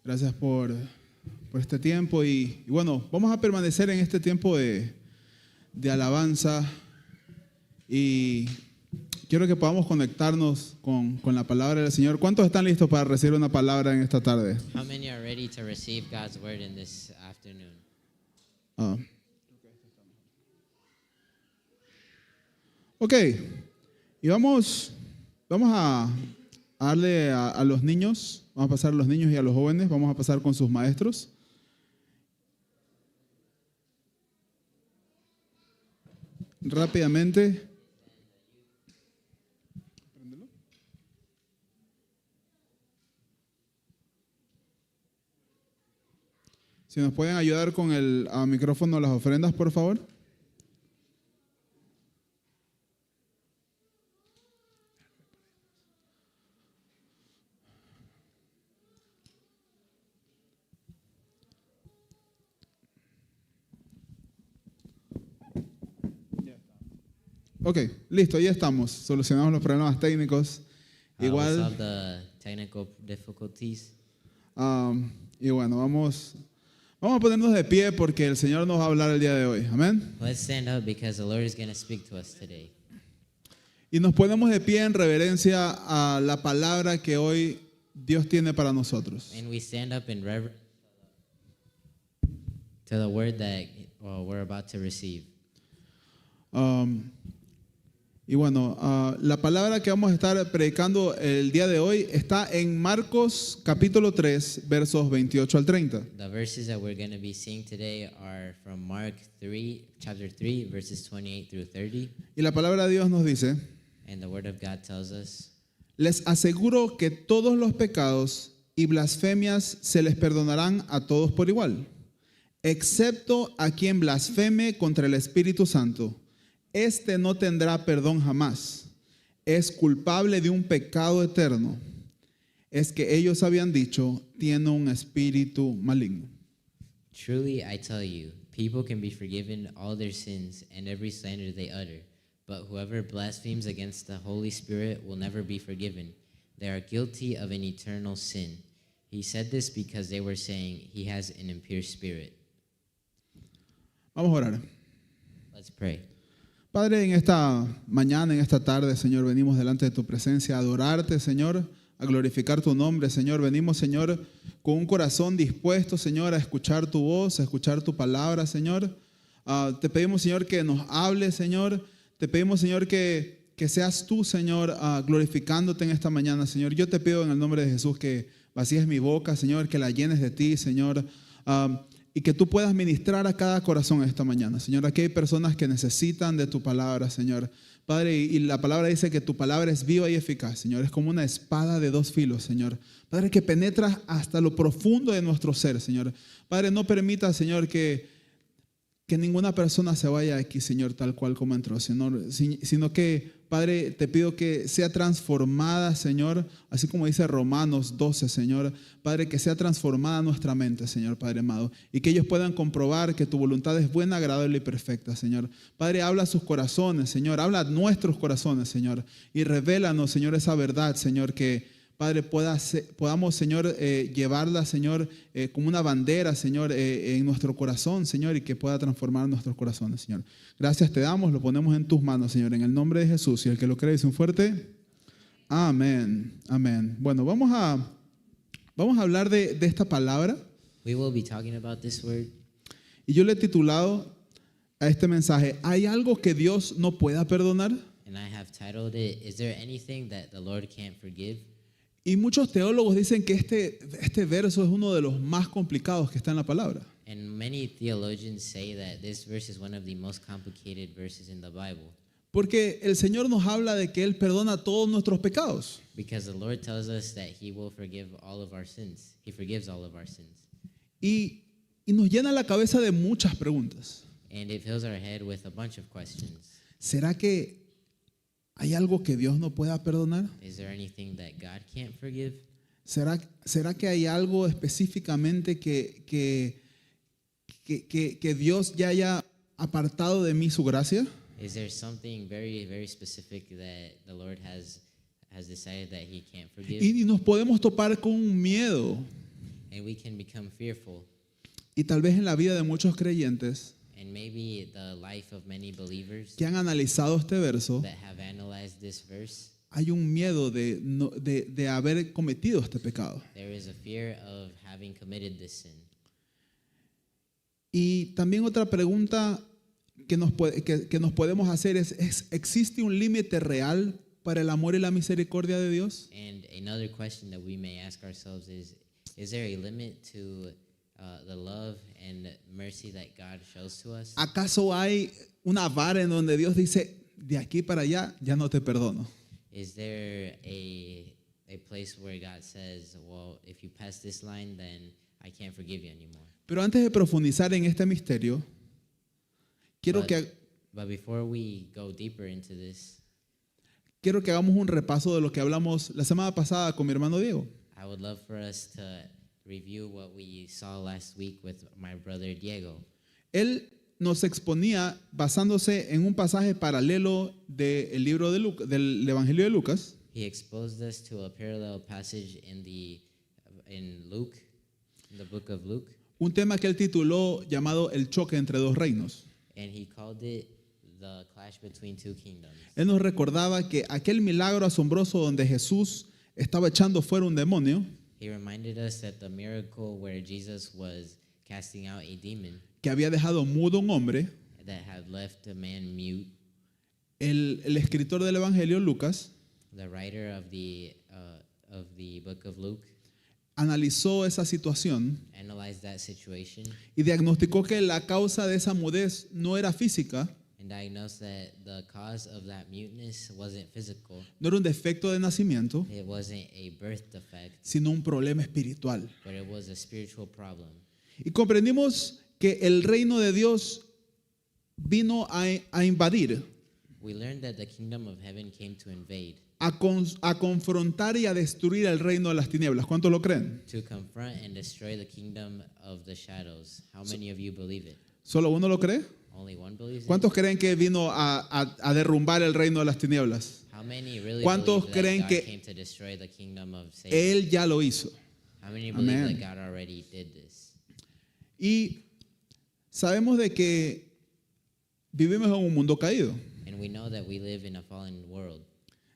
Gracias por este tiempo y bueno, vamos a permanecer en este tiempo de alabanza y quiero que podamos conectarnos con la palabra del Señor. ¿Cuántos están listos para recibir una palabra en esta tarde? How many are ready to receive God's word in this afternoon? Ok, y vamos a darle a los niños, vamos a pasar a los niños y a los jóvenes, vamos a pasar con sus maestros. Rápidamente. Si nos pueden ayudar con el micrófono, las ofrendas, por favor. Ok, listo, ya estamos. Solucionamos los problemas técnicos. We Igual, solved the technical difficulties. y bueno, vamos a ponernos de pie porque el Señor nos va a hablar el día de hoy. Amén. Let's stand up because the Lord is going to speak to us today. Y nos ponemos de pie en reverencia a la palabra que hoy Dios tiene para nosotros. And we stand up in reverence to the word that we're about to receive. Y bueno, la palabra que vamos a estar predicando el día de hoy está en Marcos capítulo 3, versos 28 al 30. The verses that we're going to be seeing today are from Mark 3, chapter 3, verses 28 through 30. Y la palabra de Dios nos dice: And the word of God tells us, les aseguro que todos los pecados y blasfemias se les perdonarán a todos por igual, excepto a quien blasfeme contra el Espíritu Santo. Este no tendrá perdón jamás. Es culpable de un pecado eterno. Es que ellos habían dicho, tiene un espíritu maligno. truly I tell you, people can be forgiven all their sins and every slander they utter. But whoever blasphemes against the Holy Spirit will never be forgiven. They are guilty of an eternal sin. He said this because they were saying he has an impure spirit. Vamos a orar. Let's pray. Padre, en esta mañana, en esta tarde, Señor, venimos delante de tu presencia a adorarte, Señor, a glorificar tu nombre, Señor. Venimos, Señor, con un corazón dispuesto, Señor, a escuchar tu voz, a escuchar tu palabra, Señor. Te pedimos, Señor, que nos hables, Señor. Te pedimos, Señor, que seas tú, Señor, glorificándote en esta mañana, Señor. Yo te pido en el nombre de Jesús que vacíes mi boca, Señor, que la llenes de ti, Señor, y que tú puedas ministrar a cada corazón esta mañana, Señor. Aquí hay personas que necesitan de tu palabra, Señor. Padre, y la palabra dice que tu palabra es viva y eficaz, Señor. Es como una espada de dos filos, Señor. Padre, que penetra hasta lo profundo de nuestro ser, Señor. Padre, no permita, Señor, que ninguna persona se vaya aquí, Señor, tal cual como entró, sino que, Padre, te pido que sea transformada, Señor, así como dice Romanos 12, Señor. Padre, que sea transformada nuestra mente, Señor, Padre amado, y que ellos puedan comprobar que tu voluntad es buena, agradable y perfecta, Señor. Padre, habla a sus corazones, Señor, habla a nuestros corazones, Señor, y revélanos, Señor, esa verdad, Señor, que Padre, podamos, Señor, llevarla, Señor, como una bandera, Señor, en nuestro corazón, Señor, y que pueda transformar nuestros corazones, Señor. Gracias te damos, lo ponemos en tus manos, Señor, en el nombre de Jesús. Y el que lo cree dice un fuerte amén, amén. Bueno, vamos a hablar de esta palabra. We will be talking about this word. Y yo le he titulado a este mensaje, ¿hay algo que Dios no pueda perdonar? And I have titled it, Is there anything that the Lord can't forgive? Y muchos teólogos dicen que este verso es uno de los más complicados que está en la palabra. And many theologians say that this verse is one of the most complicated verses in the Bible. Porque el Señor nos habla de que Él perdona todos nuestros pecados. Because the Lord tells us that He will forgive all of our sins. He forgives all of our sins. Y nos llena la cabeza de muchas preguntas. And it fills our head with a bunch of questions. ¿Será que hay algo que Dios no pueda perdonar? Is there anything that God can't forgive? ¿Será que hay algo específicamente que Dios ya haya apartado de mí su gracia? Is there something very, very specific that the Lord has decided that He can't forgive? Y nos podemos topar con un miedo. and we can become fearful. Y tal vez en la vida de muchos creyentes And maybe the life of many believers que han analizado este verso, that have analyzed this verse, hay un miedo de haber cometido este pecado. there is a fear of having committed this sin. Y también otra pregunta que nos podemos hacer es, ¿existe un límite real para el amor y la misericordia de Dios? And another question that we may ask ourselves is there a limit to the love and mercy that God shows to us? ¿Acaso hay una vara en donde Dios dice, de aquí para allá ya no te perdono? Is there a place where God says, well, if you pass this line, then I can't forgive you anymore? Pero antes de profundizar en este misterio, quiero But before we go deeper into this, quiero que hagamos un repaso de lo que hablamos la semana pasada con mi hermano Diego. I would love for us to review what we saw last week with my brother Diego. Él nos exponía basándose en un pasaje paralelo del libro del Evangelio de Lucas, He exposed us to a parallel passage in Luke, in the book of Luke, un tema que él tituló llamado El choque entre dos reinos. and he called it the clash between two kingdoms. Él nos recordaba que aquel milagro asombroso donde Jesús estaba echando fuera un demonio, He reminded us that the miracle where Jesus was casting out a demon que había dejado mudo a un hombre, that had left a man mute, el escritor del Evangelio, Lucas, the writer of the book of Luke, analizó esa situación analyzed that situation y diagnosticó que la causa de esa mudez no era física, and diagnosed that the cause of that muteness wasn't physical. no era un defecto de nacimiento, It wasn't a birth defect, sino un problema espiritual. but it was a spiritual problem. Y comprendimos que el reino de Dios vino a invadir, We learned that the kingdom of heaven came to invade, a confrontar y a destruir el reino de las tinieblas. ¿Cuántos lo creen? to confront and destroy the kingdom of the shadows. How many of you believe it? ¿Solo uno lo cree? Only one believes it? ¿Cuántos creen que vino a derrumbar el reino de las tinieblas? How many really ¿Cuántos believe that creen God que came to destroy the kingdom of Satan? Él ya lo hizo. How many believe Amén. that God already did this? Y sabemos de que vivimos en un mundo caído, And we know that we live in a fallen world,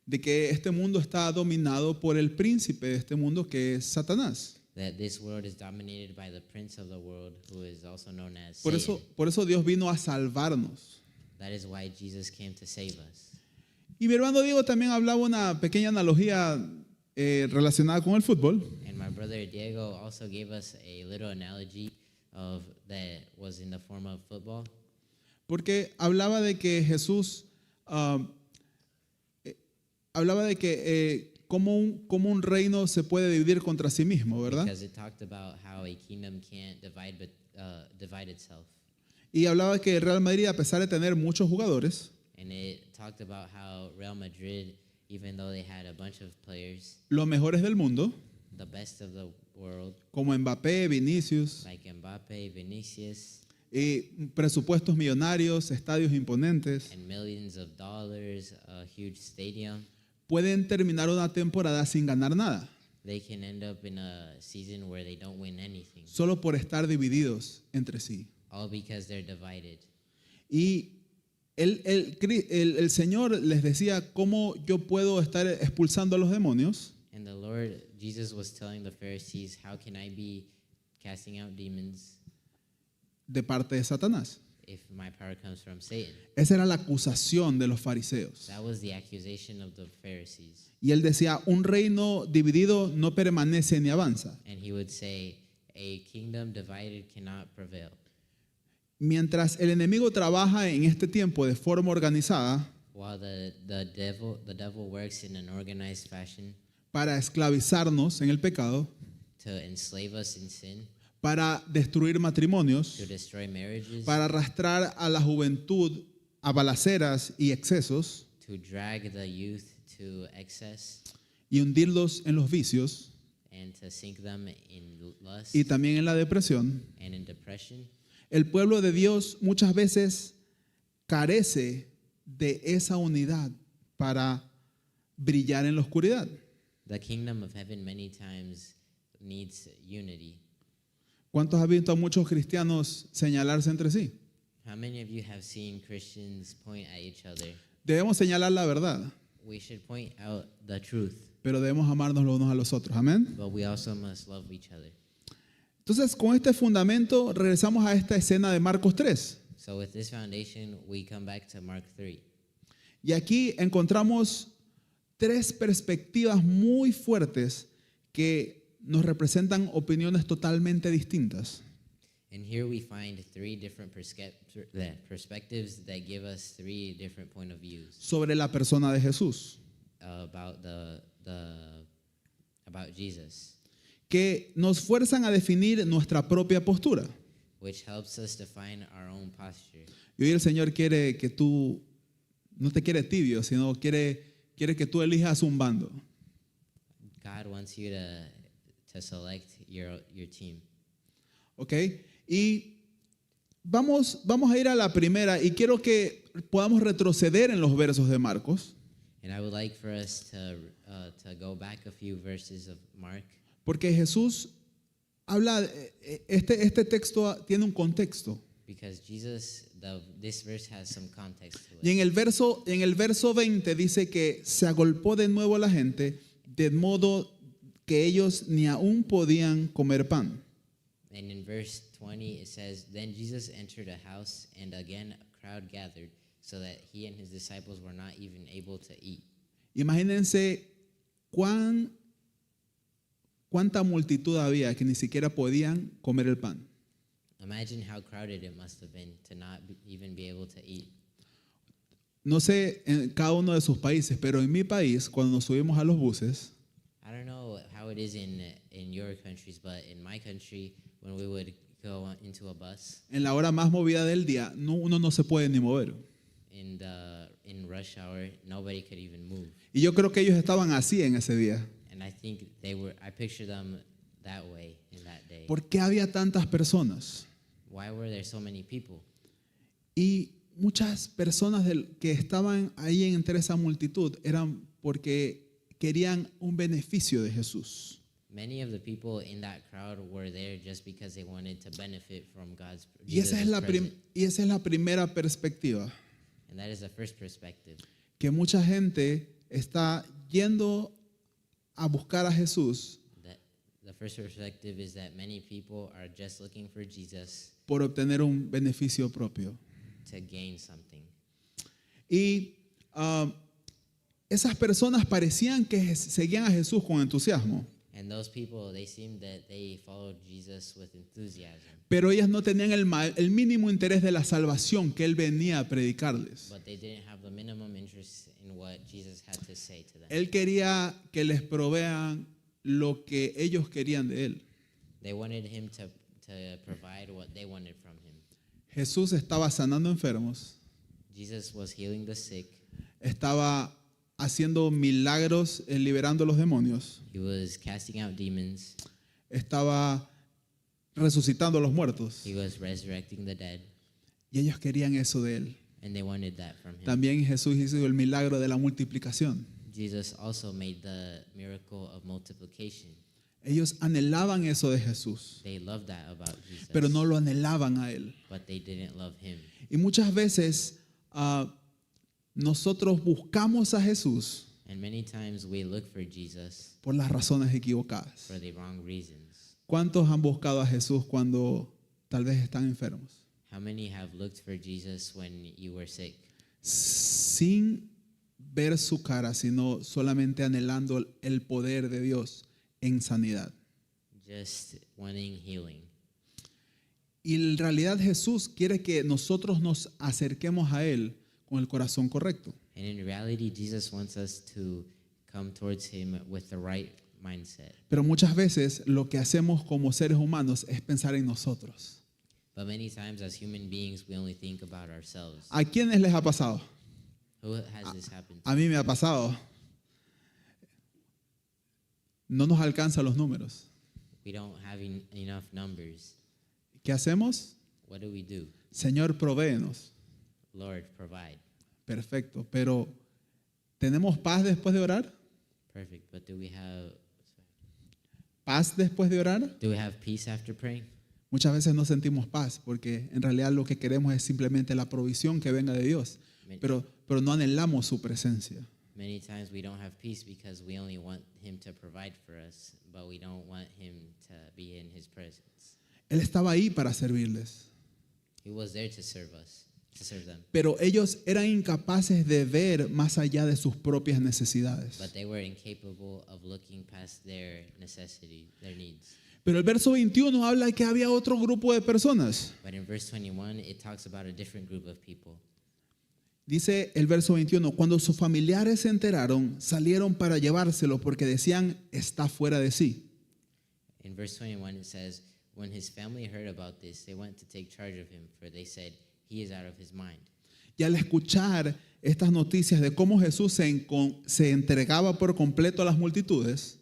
de que este mundo está dominado por el príncipe de este mundo que es Satanás. that this world is dominated by the prince of the world, who is also known as Por Satan. eso Dios vino a salvarnos. That is why Jesus came to save us. Y mi hermano Diego también hablaba una pequeña analogía relacionada con el fútbol, And my brother Diego also gave us a little analogy of that was in the form of football, porque hablaba de que Jesús, hablaba de que cómo un reino se puede dividir contra sí mismo, ¿verdad? because it talked about how a kingdom can't divide itself. Y hablaba que el Real Madrid, a pesar de tener muchos jugadores, And it talked about how Real Madrid, even though they had a bunch of players, los mejores del mundo, the best of the world, como Mbappé, Vinicius, like Mbappe, Vinicius, y presupuestos millonarios, estadios imponentes, and millions of dollars, a huge stadium, pueden terminar una temporada sin ganar nada, they can end up in a season where they don't win anything, solo por estar divididos entre sí. all because they're divided. Y el Señor les decía, ¿cómo yo puedo estar expulsando a los demonios? And the Lord Jesus was telling the Pharisees, how can I be casting out demons De parte de Satanás. if my power comes from Satan? Esa era la acusación de los fariseos. That was the accusation of the Pharisees. Y él decía, un reino dividido no permanece ni avanza. And he would say, a kingdom divided cannot prevail. Mientras el enemigo trabaja en este tiempo de forma organizada While the devil works in an organized fashion para esclavizarnos en el pecado, to enslave us in sin, para destruir matrimonios, to destroy marriages, para arrastrar a la juventud a balaceras y excesos to drag the youth to excess, y hundirlos en los vicios and to sink them in lust y también en la depresión. and in depression. El pueblo de Dios muchas veces carece de esa unidad para brillar en la oscuridad. The kingdom of heaven many times needs unity ¿Cuántos han visto a muchos cristianos señalarse entre sí? How many of you have seen Christians point at each other? Debemos señalar la verdad, We should point out the truth, pero debemos amarnos los unos a los otros. Amén. but we also must love each other. Entonces, con este fundamento, regresamos a esta escena de Marcos 3. So with this foundation, we come back to Mark 3. Y aquí encontramos tres perspectivas muy fuertes que nos representan opiniones totalmente distintas. And here we find three different perspectives that give us three different point of views Sobre la persona de Jesús, about about Jesus, que nos fuerzan a definir nuestra propia postura. which helps us define our own posture. Y hoy el Señor quiere que tú, no te quiere tibio, sino quiere que tú elijas un bando. God wants you to select your team. ¿Ok? Y vamos a ir a la primera y quiero que podamos retroceder en los versos de Marcos, And I would like for us to go back a few verses of Mark, porque Jesús habla, este texto tiene un contexto. because Jesus, this verse has some context to Y it. en el verso 20 dice que se agolpó de nuevo la gente, de modo que ellos ni aún podían comer pan. And in verse 20 it says, Then Jesus entered a house, and again a crowd gathered, so that he and his disciples were not even able to eat. Imagínense cuánta multitud había que ni siquiera podían comer el pan. Imagine how crowded it must have been to not even be able to eat. No sé en cada uno de sus países, pero en mi país, cuando nos subimos a los buses, I don't know how it is in your countries, but in my country, when we would go into a bus en la hora más movida del día, uno no se puede ni mover. in rush hour, nobody could even move. Y yo creo que ellos estaban así en ese día. And I think I picture them that way in that day. ¿Por qué había tantas personas? Why were there so many people? Y muchas personas que estaban ahí entre esa multitud eran porque querían un beneficio de Jesús. Many of the people in that crowd were there just because they wanted to benefit from God's Y esa presence. es la primera perspectiva, And that is the first perspective. que mucha gente está yendo a buscar a Jesús The first perspective is that many people are just looking for Jesus por obtener un beneficio propio. to gain something. Y esas personas parecían que seguían a Jesús con entusiasmo, And those people, they seemed that they followed Jesus with enthusiasm, pero ellas no tenían el mínimo interés de la salvación que Él venía a predicarles. but they didn't have the minimum interest in what Jesus had to say to them. Él quería que les provean lo que ellos querían de Él. They wanted him to provide what they wanted from him. Jesús estaba sanando enfermos, Jesus was healing the sick. estaba haciendo milagros, liberando a los demonios, He was casting out demons. estaba resucitando a los muertos. He was resurrecting the dead. Y ellos querían eso de Él. And they wanted that from him. También Jesús hizo el milagro de la multiplicación. Jesus also made the miracle of multiplication. Ellos anhelaban eso de Jesús, They loved that about Jesus, pero no lo anhelaban a Él. but they didn't love him. Y muchas veces nosotros buscamos a Jesús And many times we look for Jesus por las razones equivocadas. for the wrong reasons. ¿Cuántos han buscado a Jesús cuando tal vez están enfermos? How many have looked for Jesus when you were sick, Sin ver su cara, sino solamente anhelando el poder de Dios en sanidad. just wanting healing? Y en realidad Jesús quiere que nosotros nos acerquemos a Él con el corazón correcto. And in reality, Jesus wants us to come towards him with the right mindset. Pero muchas veces lo que hacemos como seres humanos es pensar en nosotros. But many times as human beings, we only think about ourselves. ¿A quiénes les ha pasado? Who has this happened to? A mí me ha pasado. No nos alcanzan los números. We don't have enough numbers. ¿Qué hacemos? What do we do? Señor, provéenos. Lord, provide. Perfecto, pero ¿tenemos paz después de orar? Perfect. But do we have ¿Paz después de orar? peace after praying? Muchas veces no sentimos paz porque en realidad lo que queremos es simplemente la provisión que venga de Dios, pero no anhelamos su presencia. Many times we don't have peace because we only want him to provide for us, but we don't want him to be in his presence. Él estaba ahí para servirles, He was there to serve us, to serve them. pero ellos eran incapaces de ver más allá de sus propias necesidades. But they were incapable of looking past their necessity, their needs. Pero el verso 21 habla que había otro grupo de personas. But in verse 21, it talks about a different group of people. Dice el verso 21, cuando sus familiares se enteraron, salieron para llevárselo porque decían, está fuera de sí. In verse 21, it says, when his family heard about this, they went to take charge of him, for they said, he is out of his mind. Y al escuchar estas noticias de cómo Jesús se entregaba por completo a las multitudes,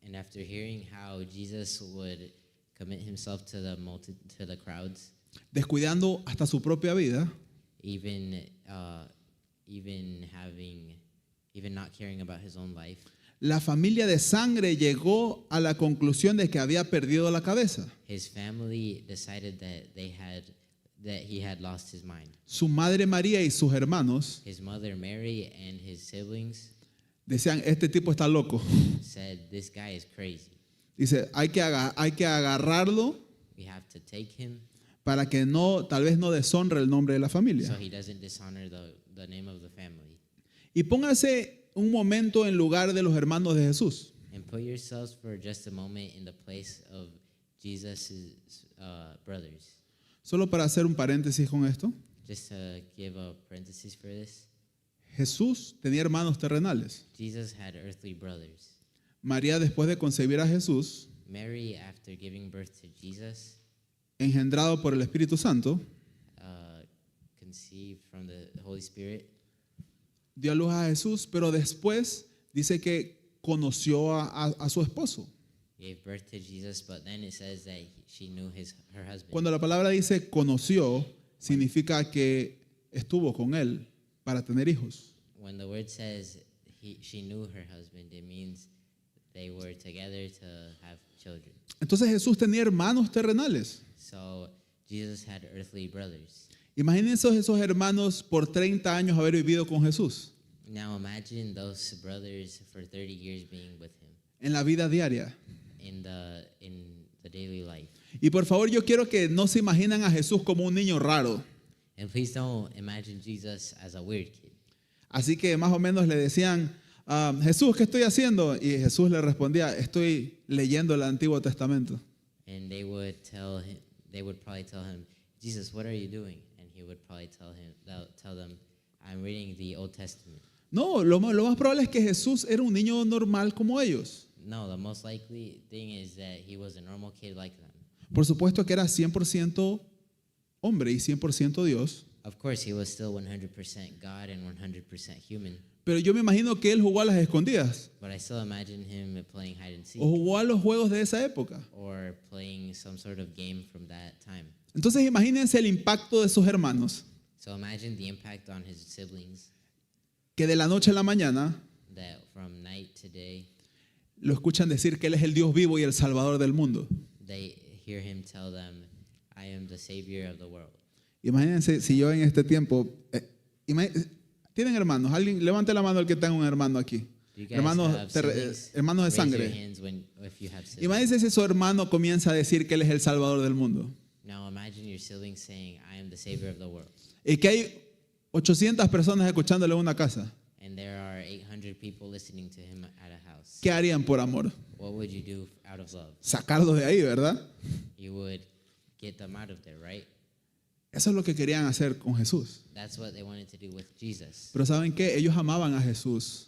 And after hearing how Jesus would commit himself to the crowds, descuidando hasta su propia vida, even not caring about his own life, la familia de sangre llegó a la conclusión de que había perdido la cabeza. his family decided that he had lost his mind. Su madre María y sus hermanos His mother Mary and his siblings decían, este tipo está loco. said, "This guy is crazy. Dice, hay que agarrarlo We have to take him para que tal vez no deshonre el nombre de la so familia. he doesn't dishonor the name of the family." Y póngase un momento en lugar de los hermanos de Jesús. And put yourselves for just a moment in the place of Jesus' brothers. Solo para hacer un paréntesis con esto. Just to give a parenthesis for this, Jesús tenía hermanos terrenales. Jesus had earthly brothers. María, después de concebir a Jesús, Mary, after giving birth to Jesus, engendrado por el Espíritu Santo, conceived from the Holy Spirit, dio a luz a Jesús, pero después dice que conoció a su esposo. gave birth to Jesus, but then it says that she knew her husband. Cuando la palabra dice conoció, significa que estuvo con él para tener hijos. When the word says she knew her husband, it means they were together to have children. Entonces Jesús tenía hermanos terrenales. So Jesus had earthly brothers. Imagínense esos hermanos por 30 años haber vivido con Jesús Now imagine those brothers for 30 years being with him en la vida diaria. in the daily life. Y por favor, yo quiero que no se imaginen a Jesús como un niño raro. And please don't imagine Jesus as a weird kid. Así que más o menos le decían, Jesús, ¿qué estoy haciendo? Y Jesús le respondía, estoy leyendo el Antiguo Testamento. And they would probably tell him, Jesus, what are you doing? And he would probably tell them, I'm reading the Old Testament. No, lo más probable es que Jesús era un niño normal como ellos. No, the most likely thing is that he was a normal kid like them. Por supuesto que era 100% hombre y 100% Dios. Of course, he was still 100% God and 100% human. Pero yo me imagino que él jugó a las escondidas But I still imagine him playing hide and seek o jugó a los juegos de esa época. or playing some sort of game from that time. Entonces imagínense el impacto de sus hermanos, So imagine the impact on his siblings que de la noche a la mañana that from night to day, lo escuchan decir que él es el Dios vivo y el Salvador del mundo. they hear him tell them, I am the Savior of the world. Imagínense si yo en este tiempo... ¿Tienen hermanos? Alguien levante la mano el que tenga un hermano aquí. Do you guys Hermanos, have siblings? hermanos de Raise your sangre. hands if you have siblings. Imagínense si su hermano comienza a decir que él es el Salvador del mundo. Now imagine your siblings saying, I am the Savior of the world. Y que hay 800 personas escuchándole en una casa. And there are 800 people listening to him at a house. ¿Qué harían por amor? What would you do out of love? Sacarlos de ahí, ¿verdad? You would get them out of there, right? Eso es lo que querían hacer con Jesús. That's what they wanted to do with Jesus. Pero ¿saben qué? Ellos amaban a Jesús,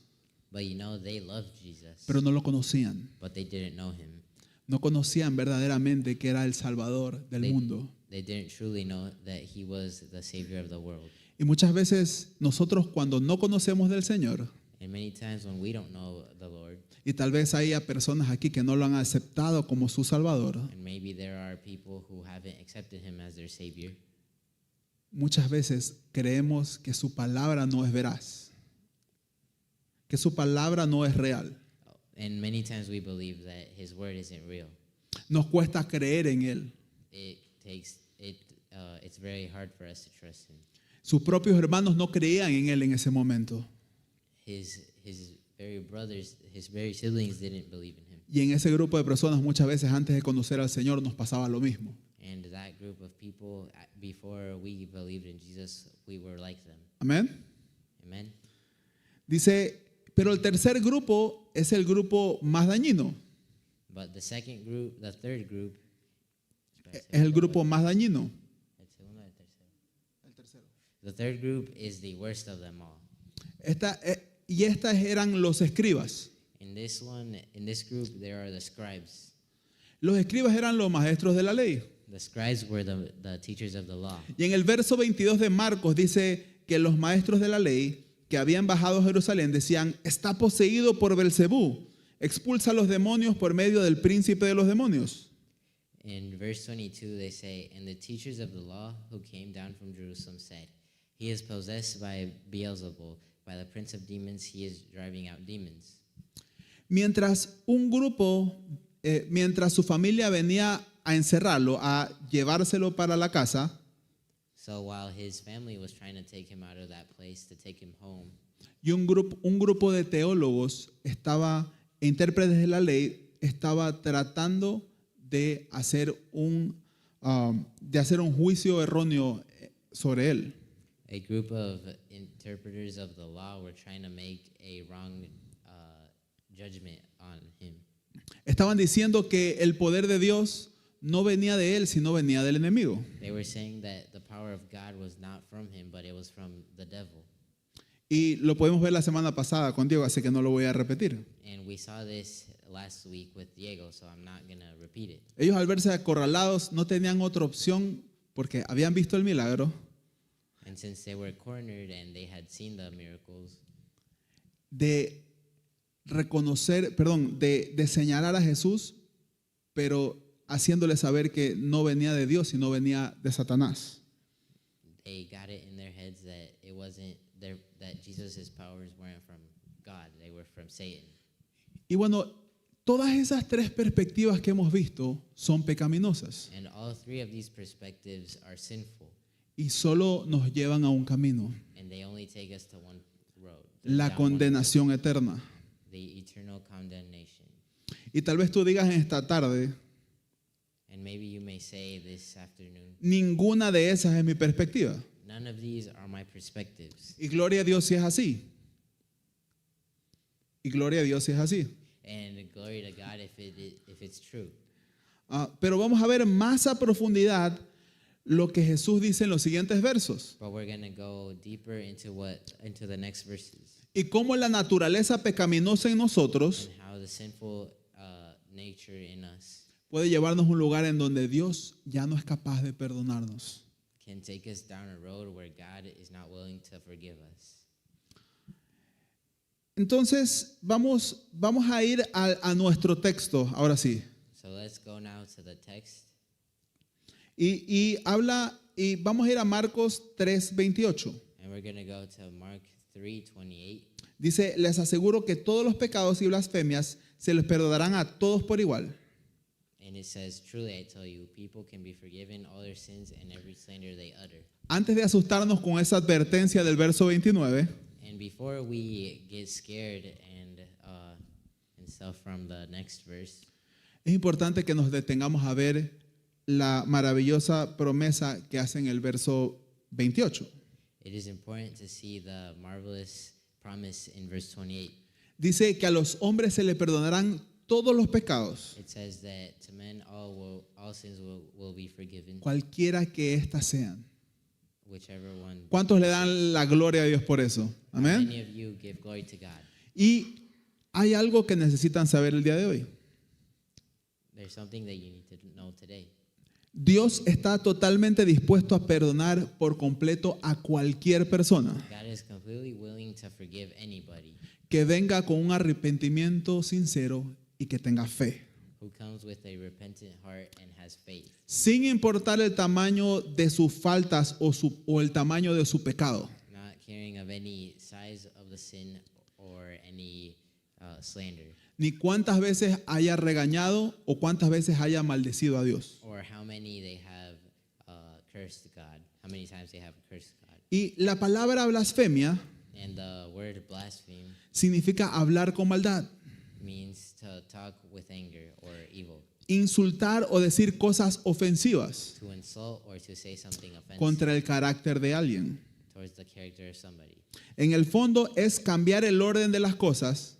But you know, they loved Jesus, pero no lo conocían. but they didn't know him. No conocían verdaderamente que era el Salvador del mundo. They didn't truly know that he was the Savior of the world. Y muchas veces nosotros cuando no conocemos del Señor, And many times when we don't know the Lord, y tal vez haya personas aquí que no lo han aceptado como su Salvador, and maybe there are people who haven't accepted him as their Savior, muchas veces creemos que su palabra no es veraz, que su palabra no es real. and many times we believe that his word isn't real. Nos cuesta creer en Él. it's very hard for us to trust him. Sus propios hermanos no creían en él en ese momento. His very siblings didn't believe in him. Y en ese grupo de personas muchas veces antes de conocer al Señor nos pasaba lo mismo. And that group of people, before we believed in Jesus, we were like them. Amén. Amen. Dice, pero el tercer grupo es el grupo más dañino. But the third group, Es el grupo más dañino. the third group is the worst of them all. Y estas eran los escribas. In this group, there are the scribes. Los escribas eran los maestros de la ley. The scribes were the teachers of the law. Y en el verso 22 de Marcos dice que los maestros de la ley que habían bajado a Jerusalén decían, está poseído por Belcebú, expulsa a los demonios por medio del príncipe de los demonios. In verse 22, they say, and the teachers of the law who came down from Jerusalem said, he is possessed by Beelzebul, by the prince of demons, he is driving out demons. Mientras su familia venía a encerrarlo, a llevárselo para la casa, So while his family was trying to take him out of that place, to take him home, y un grupo de teólogos intérpretes de la ley, estaba tratando de hacer un juicio erróneo sobre él. a group of interpreters of the law were trying to make a wrong judgment on him. Estaban diciendo que el poder de Dios no venía de él, sino venía del enemigo. They were saying that the power of God was not from him, but it was from the devil. Y lo podemos ver la semana pasada con Diego, así que no lo voy a repetir. And we saw this last week with Diego, so I'm not going to repeat it. Ellos al verse acorralados no tenían otra opción porque habían visto el milagro And since they were cornered and they had seen the miracles, de señalar a Jesús, pero haciéndole saber que no venía de Dios, sino venía de Satanás. they got it in their heads that it wasn't that Jesus' powers weren't from God, they were from Satan. Y bueno, todas esas tres perspectivas que hemos visto son pecaminosas And all three of these perspectives are sinful, y solo nos llevan a un camino, and they only take us to one road, la down one road, condenación eterna. the eternal condemnation. Y tal vez tú digas en esta tarde, And maybe you may say this afternoon, ninguna de esas es mi perspectiva. none of these are my perspectives. Y gloria a Dios si es así. Y gloria a Dios si es así. And glory to God if it's true. Pero vamos a ver más a profundidad lo que Jesús dice en los siguientes versos. But we're going to go deeper into the next verses, Y cómo la naturaleza pecaminosa en nosotros and how the sinful nature in us puede llevarnos a un lugar en donde Dios ya no es capaz de perdonarnos. can take us down a road where God is not willing to forgive us. Entonces vamos a ir a nuestro texto, ahora sí. So let's go now to the text. Y vamos a ir a Marcos 3:28. And we're going to go to Mark 3:28. Dice, les aseguro que todos los pecados y blasfemias se les perdonarán a todos por igual. And it says, truly I tell you, people can be forgiven all their sins and every slander they utter. Antes de asustarnos con esa advertencia del verso 29, And before we get scared and stuff from the next verse, es importante que nos detengamos a ver la maravillosa promesa que hace en el verso 28. it is important to see the marvelous promise in verse 28. Dice que a los hombres se les perdonarán todos los pecados, It says that to men all sins will be forgiven, cualquiera que éstas sean. whichever one. ¿Cuántos le dan la gloria a Dios por eso? How Amén. many of you give glory to God? Y hay algo que necesitan saber el día de hoy. There's something that you need to know today. Dios está totalmente dispuesto a perdonar por completo a cualquier persona God is completely willing to forgive anybody que venga con un arrepentimiento sincero y que tenga fe, who comes with a repentant heart and has faith, sin importar el tamaño de sus faltas o el tamaño de su pecado. not caring of any size of the sin or any slander, ni cuántas veces haya regañado o cuántas veces haya maldecido a Dios. or how many they have cursed God, how many times they have cursed God. Y la palabra blasfemia And the word blaspheme significa hablar con maldad, means to talk with anger or evil, insultar o decir cosas ofensivas to insult or to say something offensive contra el carácter de alguien. towards the character of somebody. En el fondo es cambiar el orden de las cosas.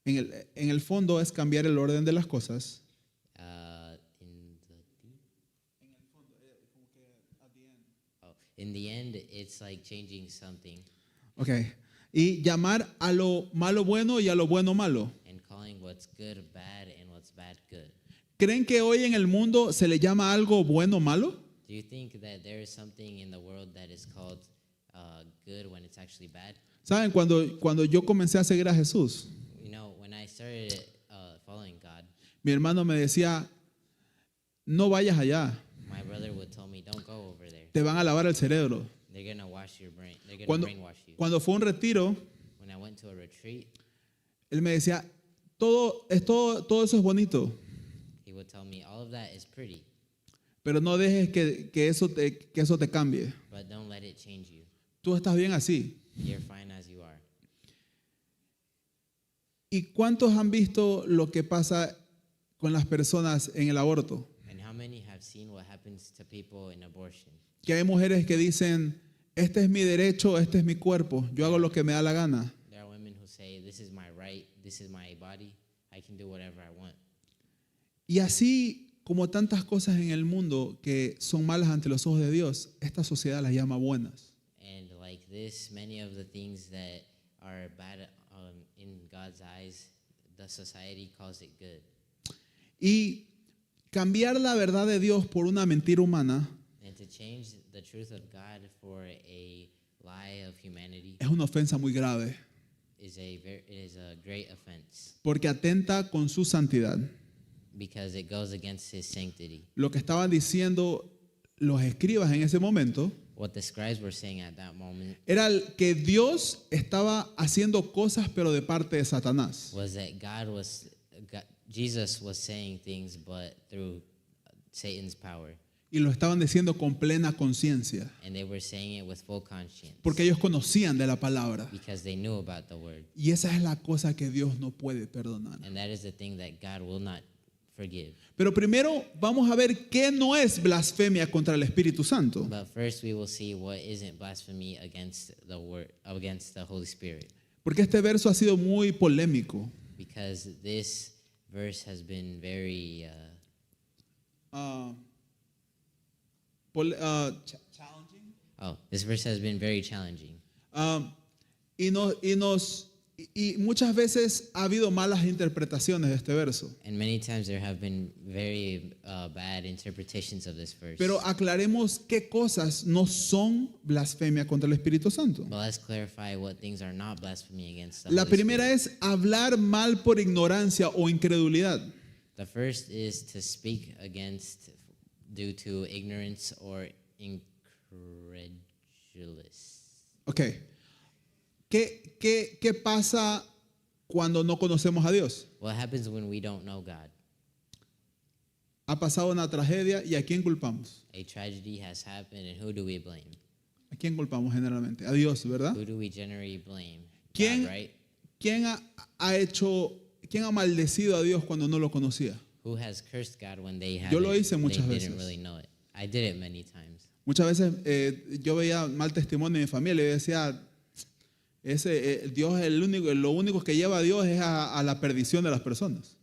En el fondo es cambiar el orden de las cosas. In the end, it's like changing something Okay. Y llamar a lo malo bueno y a lo bueno malo. and calling what's good bad and what's bad good. ¿Creen que hoy en el mundo se le llama algo bueno malo? Do you think that there is something in the world that is called good when it's actually bad? ¿Saben? Cuando yo comencé a seguir a Jesús, You know, when I started following God, mi hermano me decía, no vayas allá, my brother would tell me, don't go over there. te van a lavar el cerebro. They're going to wash your brain. They're going to Cuando, brainwash you. cuando fue a un retiro, When I went to a retreat, él me decía, todo eso es bonito, he would tell me, all of that is pretty, pero no dejes que eso te cambie. but don't let it change you. Tú estás bien así. You're fine as you are. ¿Y cuántos han visto lo que pasa con las personas en el aborto? And how many have seen what happens to people in abortion? Que hay mujeres que dicen, este es mi derecho, este es mi cuerpo, yo hago lo que me da la gana. There are women who say, this is my right, this is my body, I can do whatever I want. Y así como tantas cosas en el mundo que son malas ante los ojos de Dios, esta sociedad las llama buenas. And like this, many of the things that are bad in God's eyes, the society calls it good. Y cambiar la verdad de Dios por una mentira humana And to change the truth of God for a lie of humanity es una ofensa muy grave, is a great offense, porque atenta con su santidad. because it goes against his sanctity. Lo que estaban diciendo los escribas en ese momento What the scribes were saying at that moment era que Dios estaba haciendo cosas pero de parte de Satanás. was that Jesus was saying things, but through Satan's power. Y lo estaban diciendo con plena conciencia, And they were saying it with full conscience porque ellos conocían de la palabra. because they knew about the word. Y esa es la cosa que Dios no puede perdonar. And that is the thing that God will not forgive. Pero primero vamos a ver qué no es blasfemia contra el Espíritu Santo. But first we will see what isn't blasphemy against the word, against the Holy Spirit. Porque este verso ha sido muy polémico. Because this verse has been very this verse has been very challenging. Y muchas veces ha habido malas interpretaciones de este verso. And many times there have been very bad interpretations of this verse. Pero aclaremos qué cosas no son blasfemia contra el Espíritu Santo. But let's clarify what things are not blasphemy against the La Holy primera Spirit. es hablar mal por ignorancia o incredulidad. The first is to speak against due to ignorance or incredulous. Ok. ¿Qué pasa cuando no conocemos a Dios? What happens when we don't know God? Ha pasado una tragedia y ¿a quién culpamos? A tragedy has happened, and who do we blame? ¿A quién culpamos generalmente? A Dios, ¿verdad? Who do we generally blame? ¿Quién, God, right? quién ha maldecido a Dios cuando no lo conocía? Who has cursed God when they Yo lo haven't- hice muchas they veces. didn't really know it? I did it many times. Muchas veces yo veía mal testimonio de mi familia y decía, Dios es lo único que lleva a Dios es a la perdición de las personas.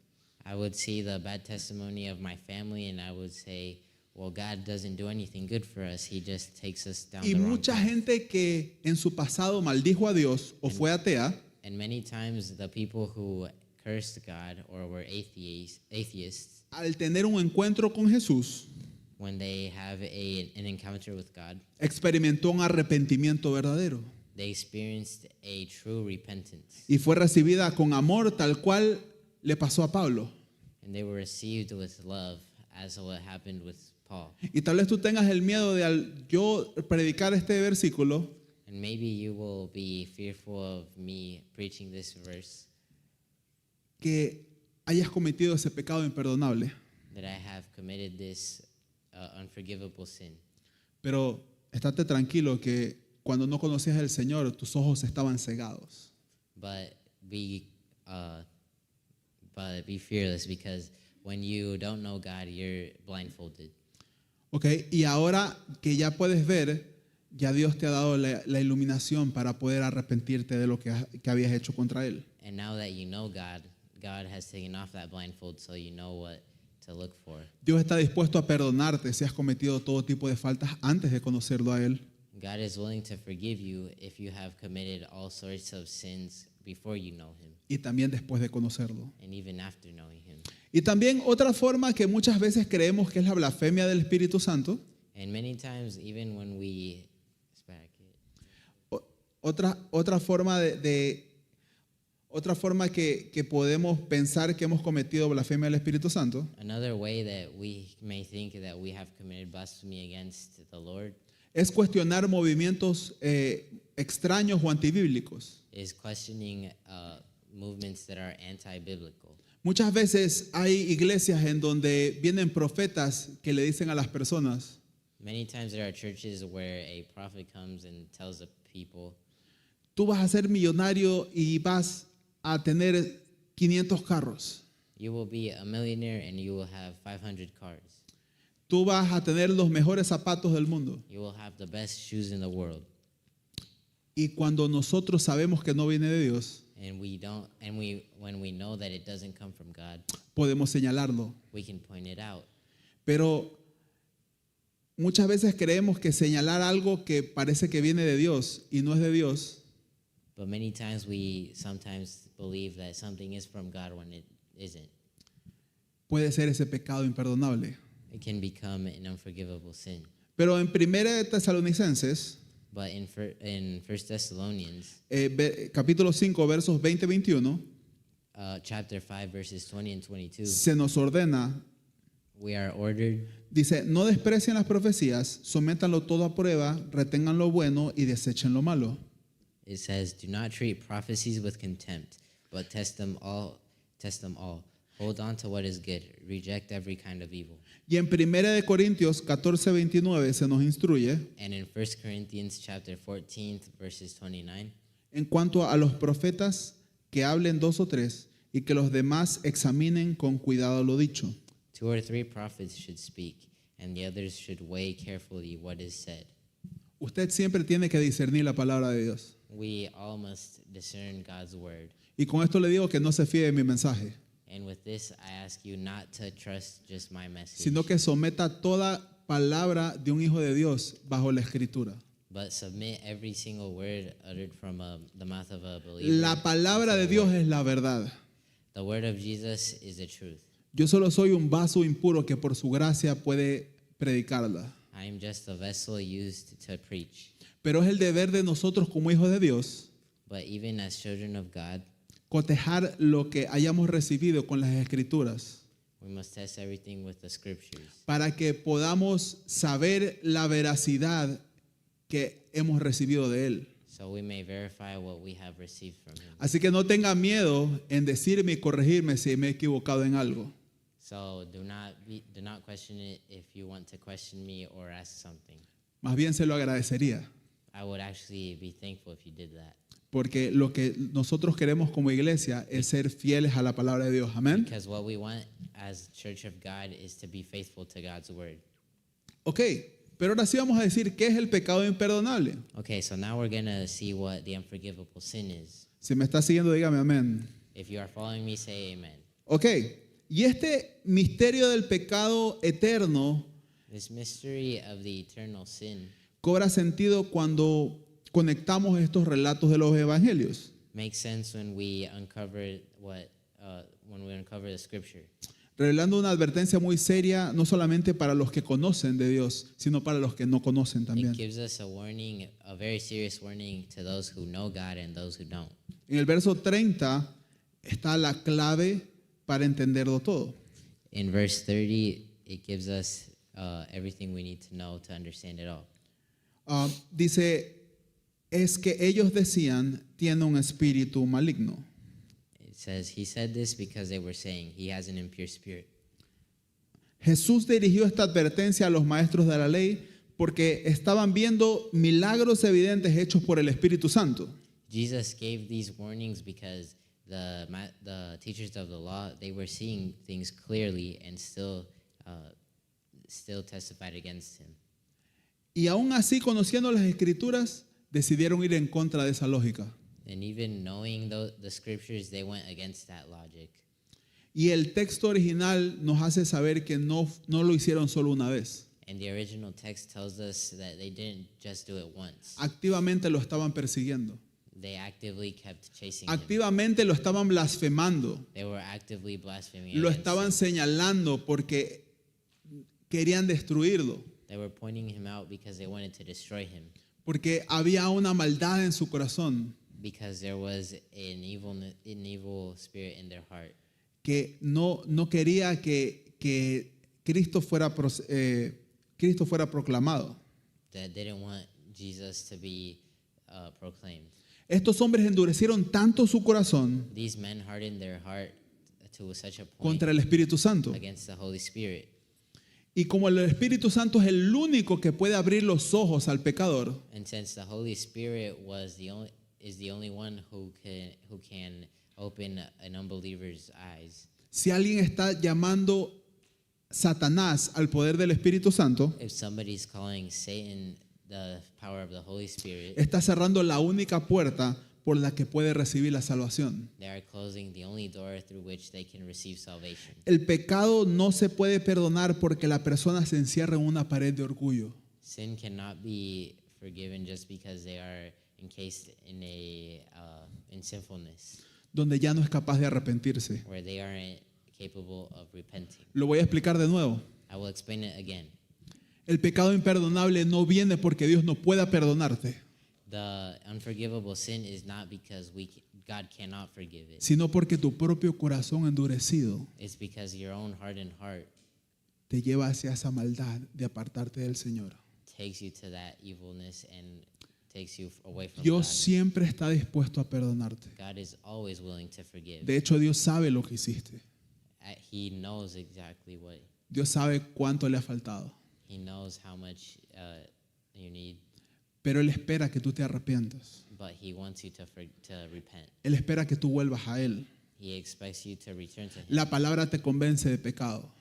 I would see the bad testimony of my family, and I would say, well, God doesn't do anything good for us. He just takes us down Y the wrong mucha path. gente que en su pasado maldijo a Dios o fue atea, And many times the people who cursed God or were atheists, al tener un encuentro con Jesús, when they have an encounter with God, experimentó un arrepentimiento verdadero they experienced a true repentance. y fue recibida con amor tal cual le pasó a Pablo. And they were received with love, as what happened with Paul. Y tal vez tú tengas el miedo de al yo predicar este versículo, And maybe you will be fearful of me preaching this verse, que hayas cometido ese pecado imperdonable. that I have committed this unforgivable sin. Pero estate tranquilo que cuando no conocías al Señor, tus ojos estaban cegados. But be fearless, because when you don't know God, you're blindfolded. Ok, y ahora que ya puedes ver, ya Dios te ha dado la iluminación para poder arrepentirte de lo que habías hecho contra Él. And now that you know God, God has taken off that blindfold, so you know what to look for. Dios está dispuesto a perdonarte si has cometido todo tipo de faltas antes de conocerlo a Él. God is willing to forgive you if you have committed all sorts of sins before you know Him, Y también después de conocerlo. and even after knowing Him. Y también otra forma que muchas veces creemos que es la blasfemia del Espíritu Santo, And many times, even when we otra forma otra forma que podemos pensar que hemos cometido blasfemia del Espíritu Santo, another way that we may think that we have committed blasphemy against the Lord es cuestionar movimientos extraños o antibíblicos. is questioning movements that are anti-biblical. Muchas veces hay iglesias en donde vienen profetas que le dicen a las personas: Many times there are churches where a prophet comes and tells the people, tú vas a ser millonario y vas a tener 500 carros. you will be a millionaire and you will have 500 cars. Tú vas a tener los mejores zapatos del mundo. You will have the best shoes in the world. Y cuando nosotros sabemos que no viene de Dios, And when we know that it doesn't come from God, podemos señalarlo. we can point it out. Pero muchas veces creemos que señalar algo que parece que viene de Dios y no es de Dios, But many times we sometimes believe that something is from God when it isn't. puede ser ese pecado imperdonable. It can become an unforgivable sin. Pero en 1 de Tesalonicenses, But in 1 Thessalonians, capítulo 5, versos 20 y 21, chapter 5, verses 20 and 22, se nos ordena, we are ordered, dice: no desprecien las profecías, sométanlo todo a prueba, retengan lo bueno y desechen lo malo. it says, do not treat prophecies with contempt, but test them all. Hold on to what is good. Reject every kind of evil. Y en 1 de Corintios 14, 29 se nos instruye And in 1 Corinthians chapter 14, verses 29, en cuanto a los profetas que hablen 2 o 3 y que los demás examinen con cuidado lo dicho. 2 or 3 prophets should speak, and the others should weigh carefully what is said. Usted siempre tiene que discernir la palabra de Dios. We all must discern God's word. Y con esto le digo que no se fíe de mi mensaje, And with this, I ask you not to trust just my message, sino que someta toda palabra de un hijo de Dios bajo la escritura. but submit every single word uttered from the mouth of a believer. La palabra de Dios es la verdad. The word of Jesus is the truth. Yo solo soy un vaso impuro que por su gracia puede predicarla. I am just a vessel used to preach. Pero es el deber de nosotros como hijos de Dios But even as children of God, cotejar lo que hayamos recibido con las escrituras we must test everything with the scriptures, para que podamos saber la veracidad que hemos recibido de Él. so we may verify what we have received from him. Así que no tenga miedo en decirme y corregirme si me he equivocado en algo. So do not question it if you want to question me or ask something. Más bien se lo agradecería, I would actually be thankful if you did that. porque lo que nosotros queremos como iglesia es ser fieles a la palabra de Dios. Amén. Because what we want as Church of God is to be faithful to God's word. Ok, pero ahora sí vamos a decir qué es el pecado imperdonable. Okay, so now we're going to see what the unforgivable sin is. Si me está siguiendo, dígame amén. If you are following me, say amen. Ok, y este misterio del pecado eterno This mystery of the eternal sin cobra sentido cuando conectamos estos relatos de los evangelios. makes sense when we uncover the scripture. Revelando una advertencia muy seria, no solamente para los que conocen de Dios, sino para los que no conocen It también. gives us a warning, a very serious warning to those who know God and those who don't. En el verso 30 está la clave para entenderlo todo. In verse 30, it gives us everything we need to know to understand it all. Dice, es que ellos decían, tiene un espíritu maligno. It says, he said this because they were saying he has an impure spirit. Jesús dirigió esta advertencia a los maestros de la ley porque estaban viendo milagros evidentes hechos por el Espíritu Santo. Jesus gave these warnings because the teachers of the law, they were seeing things clearly and still testified against him. Y aún así, conociendo las Escrituras, decidieron ir en contra de esa lógica. And even knowing the scriptures, they went against that logic. Y el texto original nos hace saber que no lo hicieron solo una vez. And the original text tells us that they didn't just do it once. Activamente lo estaban persiguiendo. They actively kept chasing him. Activamente lo estaban blasfemando. They were actively blaspheming Lo against estaban him. señalando porque querían destruirlo. They were pointing him out because they wanted to destroy him. Porque había una maldad en su corazón Because there was an evil spirit in their heart. que no quería que Cristo fuera proclamado. That didn't want Jesus to be proclaimed. Estos hombres endurecieron tanto su corazón These men hardened their heart to such a point contra el Espíritu Santo. against the Holy Spirit. Y como el Espíritu Santo es el único que puede abrir los ojos al pecador, And since the Holy Spirit is the only one who can open an unbeliever's eyes. si alguien está llamando Satanás al poder del Espíritu Santo, If somebody's calling Satan the power of the Holy Spirit, está cerrando la única puerta por la que puede recibir la salvación. they are closing the only door through which they can receive salvation. El pecado no se puede perdonar porque la persona se encierra en una pared de orgullo. Sin cannot be forgiven just because they are encased in in sinfulness, Donde ya no es capaz de arrepentirse. where they aren't capable of repenting. Lo voy a explicar de nuevo. I will explain it again. El pecado imperdonable no viene porque Dios no pueda perdonarte, The unforgivable sin is not because God cannot forgive it. sino porque tu propio corazón endurecido It's because your own hardened heart te lleva hacia esa maldad de apartarte del Señor. takes you to that evilness and takes you away from Dios God. siempre está dispuesto a perdonarte. God is always willing to forgive. De hecho, Dios sabe lo que hiciste. He knows exactly what. Dios sabe cuánto le ha faltado. He knows how much you need, Pero Él espera que tú te arrepientas. but He wants you to repent. Él espera que tú vuelvas a Él. He expects you to return to Him. La palabra te convence de pecado.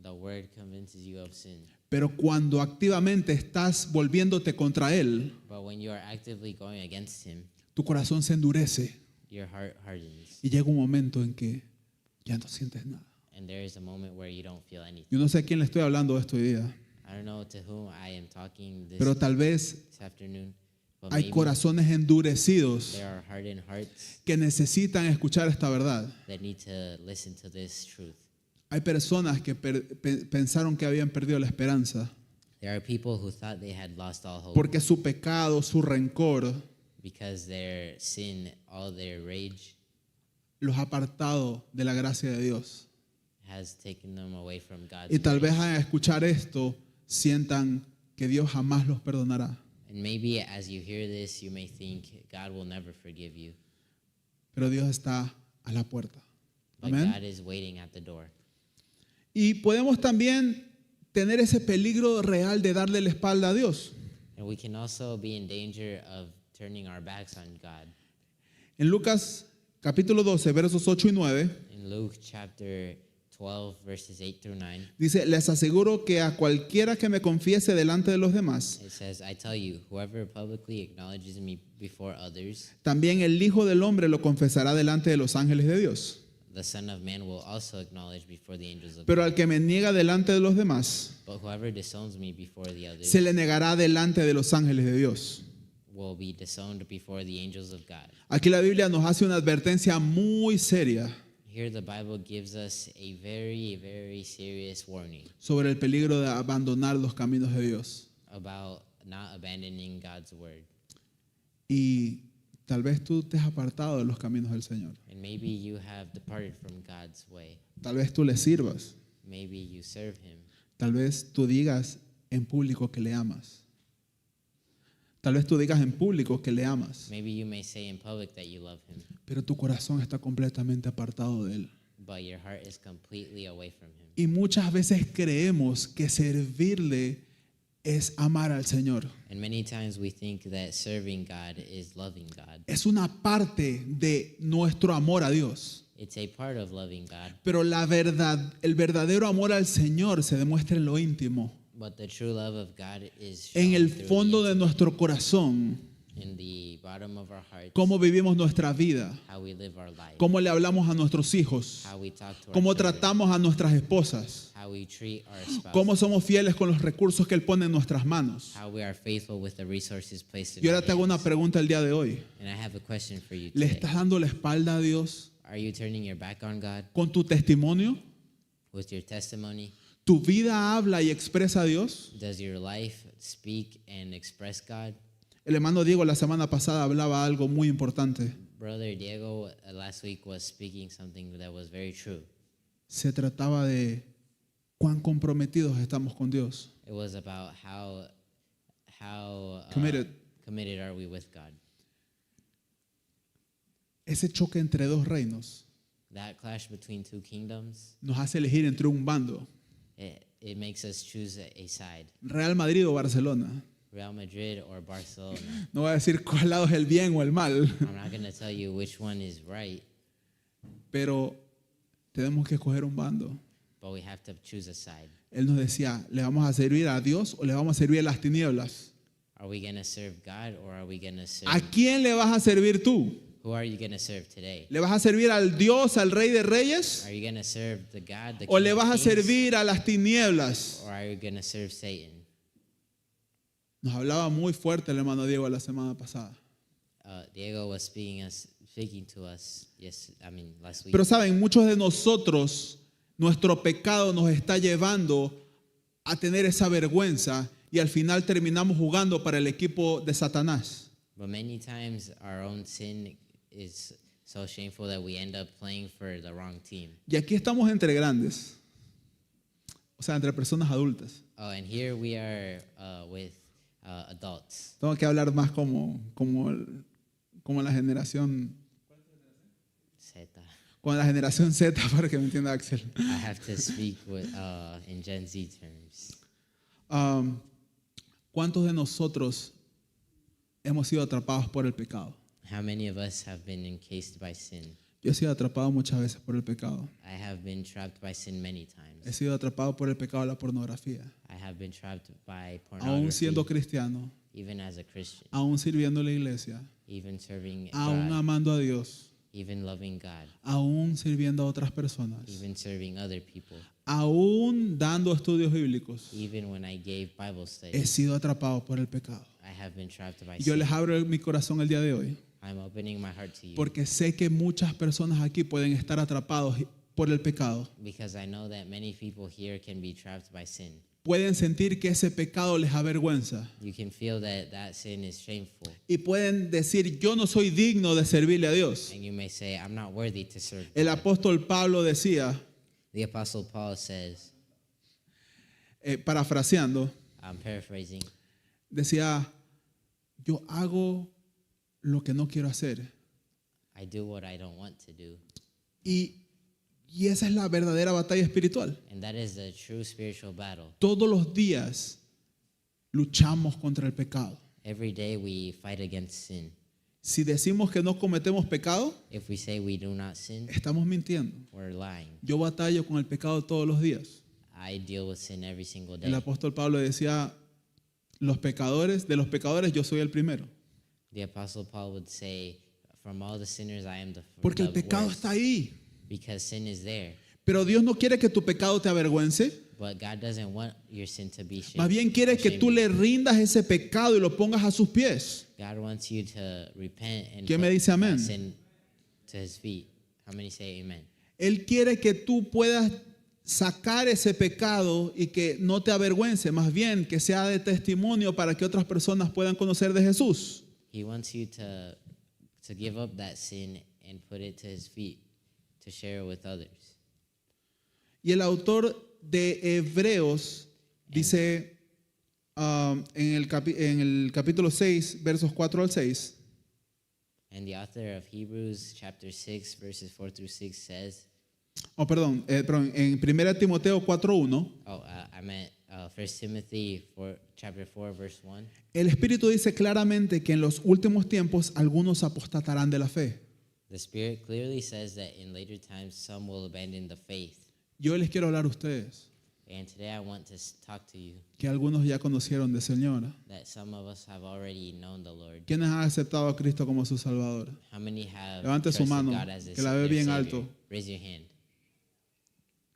The Word convinces you of sin. Pero cuando activamente estás volviéndote contra Él, But when you are actively going against Him, tu corazón se endurece your heart hardens. y llega un momento en que ya no sientes nada. And there is a moment where you don't feel anything. Yo no sé a quién le estoy hablando esto hoy día, I don't know to whom I am talking pero tal vez this afternoon, but hay maybe corazones endurecidos there are hardened hearts que necesitan escuchar esta verdad. that need to listen to this truth. Hay personas que pensaron que habían perdido la esperanza There are people who thought they had lost all hope porque su pecado, su rencor because their sin, all their rage los ha apartado de la gracia de Dios. has taken them away from God's Y tal vez grace. al escuchar esto sientan que Dios jamás los perdonará. And maybe as you hear this, you may think God will never forgive you. Pero Dios está a la puerta. But Amén. God is waiting at the door. Y podemos también tener ese peligro real de darle la espalda a Dios. And we can also be in danger of turning our backs on God. En Lucas capítulo 12, versos 8 y 9, In Luke chapter 12, verses 8 through 9, dice, les aseguro que a cualquiera que me confiese delante de los demás, it says, I tell you, whoever publicly acknowledges me before others, también el Hijo del Hombre lo confesará delante de los ángeles de Dios. the Son of Man will also acknowledge before the angels of Pero God. al que me niega delante de los demás, But whoever disowns me before the others se le negará delante de los ángeles de Dios. will be disowned before the angels of God. Aquí la Biblia nos hace una advertencia muy seria Here the Bible gives us a very, very serious warning sobre el peligro de abandonar los caminos de Dios. about not abandoning God's word. Y tal vez tú te has apartado de los caminos del Señor. And maybe you have departed from God's way. Tal vez tú le sirvas. Maybe you serve him. Tal vez tú digas en público que le amas. Tal vez tú digas en público que le amas, Maybe you may say in public that you love him, pero tu corazón está completamente apartado de él. but your heart is completely away from him. Y muchas veces creemos que servirle es amar al Señor. And many times we think that serving God is loving God. Es una parte de nuestro amor a Dios. It's a part of loving God, Pero la verdad, el verdadero amor al Señor se demuestra en lo íntimo, but the true love of God is en shown el through fondo the de nuestro corazón, in the bottom of our hearts, cómo vivimos nuestra vida, how we live our life, cómo le hablamos a nuestros hijos, how we talk to our cómo children, tratamos a nuestras esposas, how we treat our spouse, cómo somos fieles con los recursos que Él pone en nuestras manos. how we are faithful with the resources placed in Y our ahora te hago una hands. pregunta el día de hoy. And I have a question for you ¿Le today. estás dando la espalda a Dios Are you turning your back on God con tu testimonio? with your testimony? ¿Tu vida habla y expresa a Dios? Does your life speak and express God? El hermano Diego la semana pasada hablaba algo muy importante. Brother Diego last week was speaking something that was very true. Se trataba de cuán comprometidos estamos con Dios. It was about how Committed. committed are we with God? Ese choque entre dos reinos That clash between two kingdoms, nos hace elegir entre un bando, it makes us choose a side, Real Madrid o Barcelona. Real Madrid or Barcelona. No voy a decir cuál lado es el bien o el mal, I'm not going to tell you which one is right, pero tenemos que escoger un bando. but we have to choose a side. Él nos decía, ¿le vamos a servir a Dios o le vamos a servir a las tinieblas? Are we going to serve God or are we going to serve? ¿A quién le vas a servir tú? Who are you going to serve today? ¿Le vas a servir al Dios, al Rey de Reyes? Are you going to serve the God, the ¿O King le of vas a Kings, servir a las tinieblas? or are you going to serve Satan? Nos hablaba muy fuerte el hermano Diego la semana pasada. Diego was speaking to us last week. Pero saben, muchos de nosotros, nuestro pecado nos está llevando a tener esa vergüenza y al final terminamos jugando para el equipo de Satanás. But many times our own sin is so shameful that we end up playing for the wrong team. Y aquí estamos entre grandes, o sea, entre personas adultas. Oh, and here we are with adults. Tengo que hablar más como la generación, Zeta. como la generación Z para que me entienda Axel. I have to speak with in Gen Z terms. ¿Cuántos de nosotros hemos sido atrapados por el pecado? How many of us have been encased by sin? Yo he sido atrapado muchas veces por el pecado. I have been trapped by sin many times. He sido atrapado por el pecado de la pornografía. I have been trapped by Aún siendo pornography, cristiano, even as a Christian, aún sirviendo en la iglesia, even serving aún God, amando a Dios, even loving God, aún sirviendo a otras personas, even serving other people, aún dando estudios bíblicos. even when I gave Bible He studies. sido atrapado por el pecado. I have been trapped by Y yo sin. les abro mi corazón el día de hoy, I'm opening my heart to you porque sé que muchas personas aquí pueden estar atrapados por el pecado. because I know that many people here can be trapped by sin. Pueden sentir que ese pecado les avergüenza. You can feel that sin is shameful. Y pueden decir, yo no soy digno de servirle a Dios. And you may say, I'm not worthy to serve El God. apóstol Pablo decía, The Apostle Paul says, parafraseando, I'm paraphrasing, decía, yo hago lo que no quiero hacer. I do what I don't want to do. Y esa es la verdadera batalla espiritual. And that is the true spiritual battle. Todos los días luchamos contra el pecado. Every day we fight against sin. Si decimos que no cometemos pecado, If we say we do not sin, estamos mintiendo. we're lying. Yo batallo con el pecado todos los días. I deal with sin every single day. El apóstol Pablo decía, de los pecadores yo soy el primero. The Apostle Paul would say, from all the sinners, I am the Porque el the pecado worst, está ahí. because sin is there. Pero Dios no quiere que tu pecado te avergüence. But God doesn't want your sin to be Más bien quiere que tú le rindas ese pecado y lo pongas a sus pies. God wants you to repent and ¿Quién me put dice amén? that sin to his feet. How many say amen? Él quiere que tú puedas sacar ese pecado y que no te avergüence, más bien que sea de testimonio para que otras personas puedan conocer de Jesús. He wants you to give up that sin and put it to his feet to share it with others. Y el autor de Hebreos dice, en el capítulo 6, versos 4 al 6, And the author of Hebrews chapter 6 verses 4 through 6 says, perdón, en 1 Timoteo 4:1, I meant 1 Timothy chapter 4 verse 1. el Espíritu dice claramente que en los últimos tiempos algunos apostatarán de la fe. The Spirit clearly says that in later times some will abandon the faith. Yo les quiero hablar a ustedes, And today I want to talk to you que algunos ya conocieron del Señor. that some of us have already known the Lord. ¿Quiénes han aceptado a Cristo como su Salvador? How many have Levante su trusted mano, God as que la ve their bien Savior? alto. Raise your hand.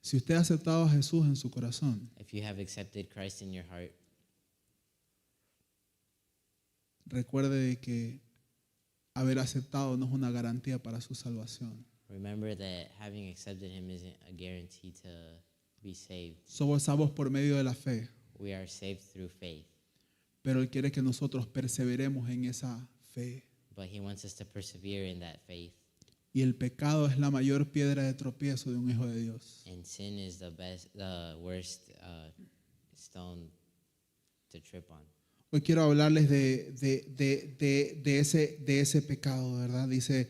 Si usted ha aceptado a Jesús en su corazón, If you have accepted Christ in your heart, recuerde que haber aceptado no es una garantía para su salvación. remember that having accepted Him isn't a guarantee to be saved. Somos salvos por medio de la fe, We are saved through faith, pero Él quiere que nosotros perseveremos en esa fe. but He wants us to persevere in that faith. Y el pecado es la mayor piedra de tropiezo de un hijo de Dios. And sin is the worst stone to trip on. Hoy quiero hablarles de ese pecado, ¿verdad? Dice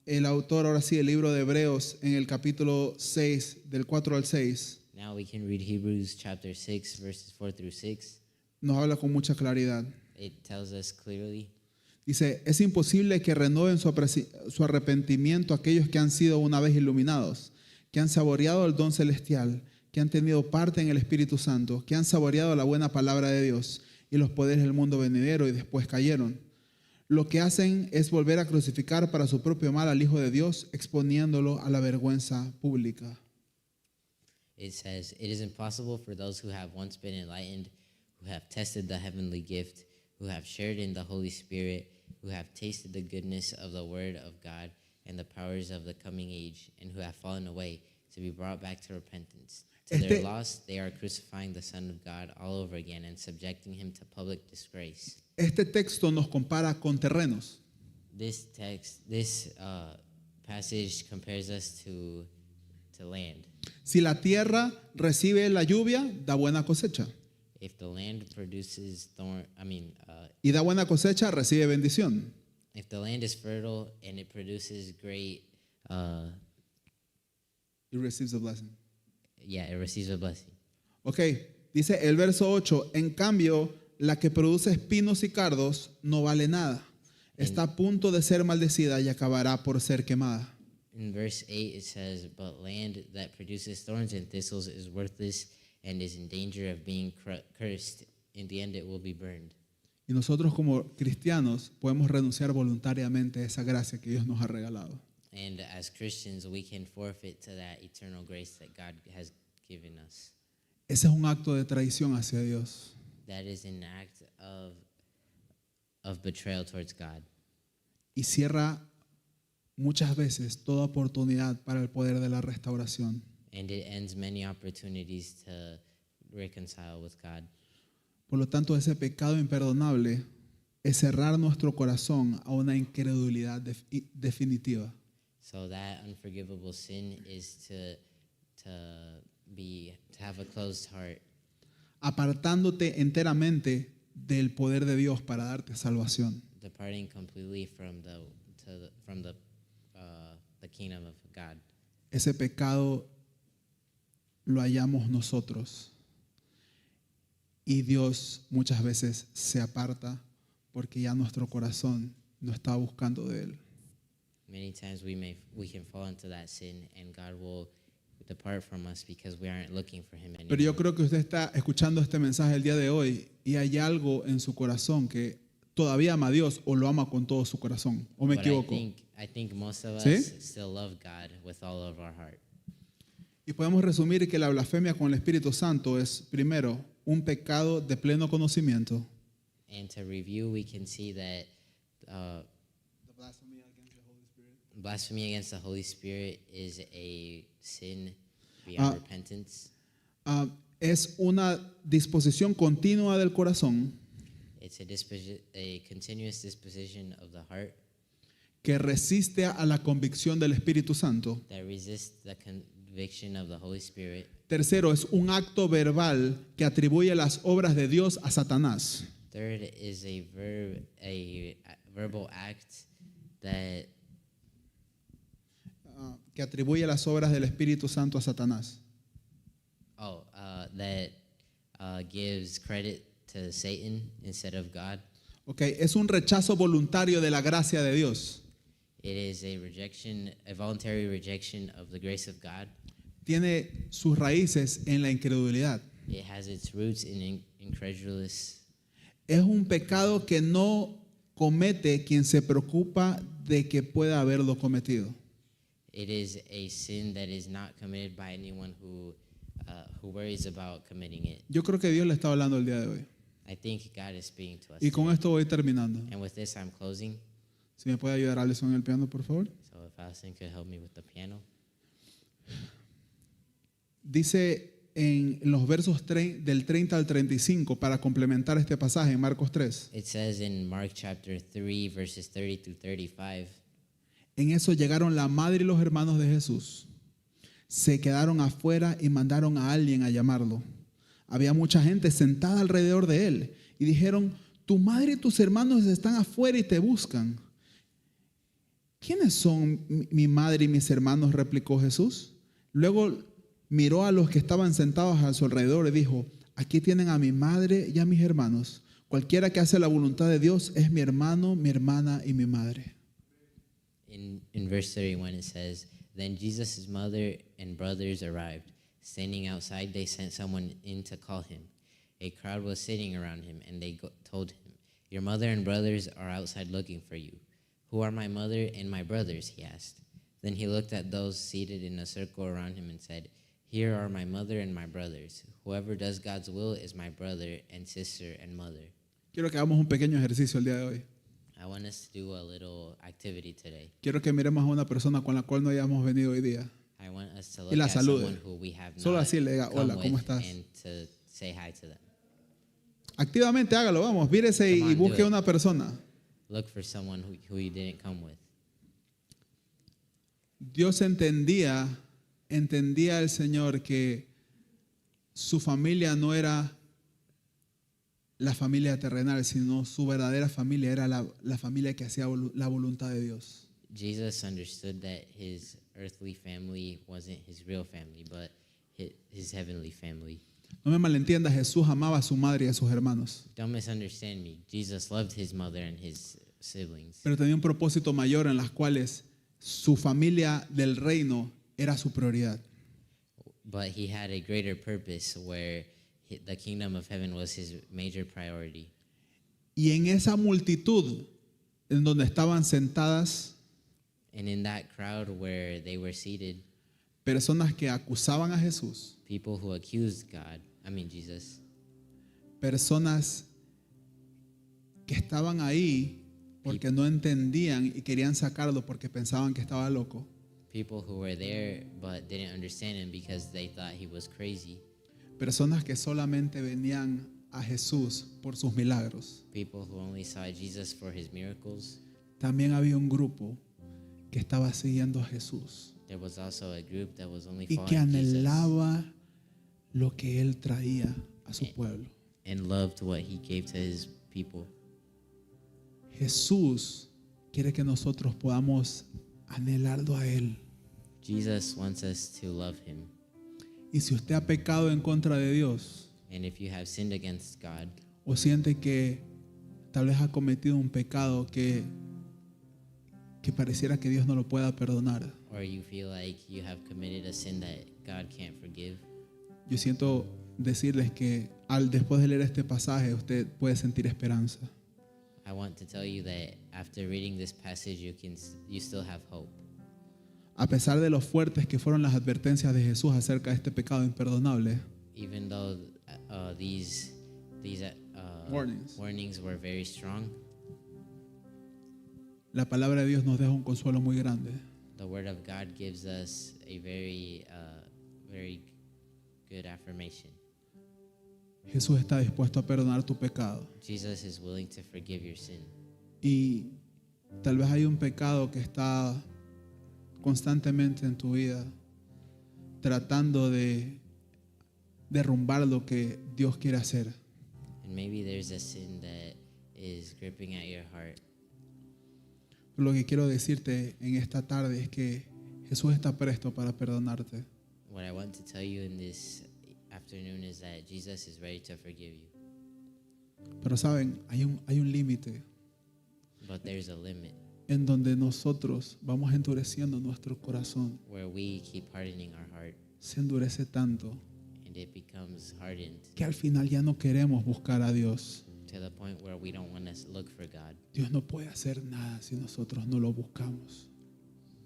el autor, ahora sí, el libro de Hebreos en el capítulo 6, del 4 al 6, Now we can read Hebrews chapter 6 verses 4 through 6. nos habla con mucha claridad. It tells us clearly, Dice, es imposible que renueven su arrepentimiento aquellos que han sido una vez iluminados, que han saboreado el don celestial, que han tenido parte en el Espíritu Santo, que han saboreado la buena palabra de Dios y los poderes del mundo venidero y después cayeron. Lo que hacen es volver a crucificar para su propio mal al Hijo de Dios, exponiéndolo a la vergüenza pública. it says, it is impossible for those who have once been enlightened, who have tested the heavenly gift, who have shared in the Holy Spirit, who have tasted the goodness of the word of God and the powers of the coming age, and who have fallen away, to be brought back to repentance. To their loss, they are crucifying the Son of God all over again and subjecting Him to public disgrace. Este texto nos compara con terrenos. This passage compares us to land. Si la tierra recibe la lluvia, da buena cosecha. If the land produces Y da buena cosecha, recibe bendición. if the land is fertile and it produces great, It receives a blessing. it receives a blessing. Ok, dice el verso 8, en cambio, la que produce espinos y cardos no vale nada. Está a punto de ser maldecida y acabará por ser quemada. In verse 8 it says, but land that produces thorns and thistles is worthless and is in danger of being cursed. In the end it will be burned. Y nosotros como cristianos podemos renunciar voluntariamente a esa gracia que Dios nos ha regalado. And as Christians, we can forfeit to that eternal grace that God has given us. Ese es un acto de traición hacia Dios. That is an act of betrayal towards God. Y cierra muchas veces toda oportunidad para el poder de la restauración. And it ends many opportunities to reconcile with God. Por lo tanto, ese pecado imperdonable es cerrar nuestro corazón a una incredulidad definitiva. So that unforgivable sin is to have a closed heart, Apartándote enteramente del poder de Dios para darte salvación. departing completely from the kingdom of God. Ese pecado lo hallamos nosotros. Y Dios muchas veces se aparta porque ya nuestro corazón no está buscando de Él. Many times we can fall into that sin, and God will depart from us because we aren't looking for Him anymore. Pero yo creo que usted está escuchando este mensaje el día de hoy y hay algo en su corazón que todavía ama a Dios o lo ama con todo su corazón. ¿O me But equivoco? I think most of ¿Sí? us still love God with all of our heart. Y podemos resumir que la blasfemia con el Espíritu Santo es, primero, un pecado de pleno conocimiento. And to review, we can see that blasphemy against the Holy Spirit is a sin beyond repentance. Es una disposición continua del corazón It's a continuous disposition of the heart que resiste a la convicción del Espíritu Santo that resists the conviction of the Holy Spirit. Tercero, es un acto verbal que atribuye las obras de Dios a Satanás. Third is a verbal act that Que atribuye las obras del Espíritu Santo a Satanás. gives credit to Satan instead of God. Okay, es un rechazo voluntario de la gracia de Dios. It is a voluntary rejection of the grace of God. Tiene sus raíces en la incredulidad. It has its roots in incredulous. Es un pecado que no comete quien se preocupa de que pueda haberlo cometido. It is a sin that is not committed by anyone who worries about committing it. Yo creo que Dios le está hablando el día de hoy. I think God is speaking to us. Y con today. esto voy terminando. And with this, I'm closing. Si me puede ayudar Alison en el piano, por favor. So if Allison could help me with the piano. Dice en los versos del 30 al 35, para complementar este pasaje en Marcos 3. It says in Mark chapter 3, verses 30 through 35. En eso llegaron la madre y los hermanos de Jesús. Se quedaron afuera y mandaron a alguien a llamarlo. Había mucha gente sentada alrededor de él y dijeron: tu madre y tus hermanos están afuera y te buscan. ¿Quiénes son mi madre y mis hermanos?, replicó Jesús. Luego miró a los que estaban sentados a su alrededor y dijo: aquí tienen a mi madre y a mis hermanos. Cualquiera que hace la voluntad de Dios es mi hermano, mi hermana y mi madre. In verse 31 it says, Then Jesus' mother and brothers arrived. Standing outside, they sent someone in to call him. A crowd was sitting around him, and they told him, Your mother and brothers are outside looking for you. Who are my mother and my brothers? He asked. Then he looked at those seated in a circle around him and said, Here are my mother and my brothers. Whoever does God's will is my brother and sister and mother. Quiero que hagamos un pequeño ejercicio el día de hoy. I want us to do a little activity today. Quiero que miremos a una persona con la cual no hayamos venido hoy día. I want us to Y look la at salude. someone who we have Solo not así le diga: come hola, ¿cómo with estás? and to say hi to them. Activamente hágalo, vamos, vírese Come y on, busque do it. una persona. Look for someone who you didn't come with. Dios entendía el Señor que su familia no era la familia terrenal, sino su verdadera familia era la familia que hacía la voluntad de Dios. Jesus understood that his earthly family wasn't his real family, but his heavenly family. No me malentienda, Jesús amaba a su madre y a sus hermanos, Don't misunderstand me. Jesus loved his mother and his siblings, pero tenía un propósito mayor en las cuales su familia del reino era su prioridad. but he had a greater purpose where the kingdom of heaven was his major priority. Y en esa multitud en donde estaban sentadas And in that crowd where they were seated, personas que acusaban a Jesús, people who accused Jesus, personas que estaban ahí porque no entendían y querían sacarlo porque pensaban que estaba loco. people who were there but didn't understand him because they thought he was crazy, Personas que solamente venían a Jesús por sus milagros. people who only saw Jesus for his miracles. También había un grupo que estaba siguiendo a Jesús There was also a group that was only y que following Jesus anhelaba lo que Él traía a su pueblo. and loved what he gave to his people. Jesús quiere que nosotros podamos anhelarlo a Él. Jesus wants us to love him. Y si usted ha pecado en contra de Dios And if you have sinned against God, o siente que tal vez ha cometido un pecado que pareciera que Dios no lo pueda perdonar, or you feel like you have committed a sin that God can't forgive, yo siento decirles que después de leer este pasaje usted puede sentir esperanza. I want to tell you that after reading this passage, you still have hope. A pesar de lo fuertes que fueron las advertencias de Jesús acerca de este pecado imperdonable, Even though these warnings were very strong, la palabra de Dios nos deja un consuelo muy grande. the Word of God gives us a very good affirmation. Jesús está dispuesto a perdonar tu pecado. Jesus is willing to forgive your sin. Y tal vez hay un pecado que está constantemente en tu vida, tratando de derrumbar lo que Dios quiere hacer. And maybe there's a sin that is gripping at your heart. Lo que quiero decirte en esta tarde es que Jesús está presto para perdonarte. What I want to tell you in this afternoon is that Jesus is ready to forgive you. Pero saben, hay un límite But there's a limit en donde nosotros vamos endureciendo nuestro corazón. where we keep hardening our heart Se endurece tanto and it becomes hardened que al final ya no queremos buscar a Dios. to the point where we don't want to look for God. Dios no puede hacer nada si nosotros no lo buscamos.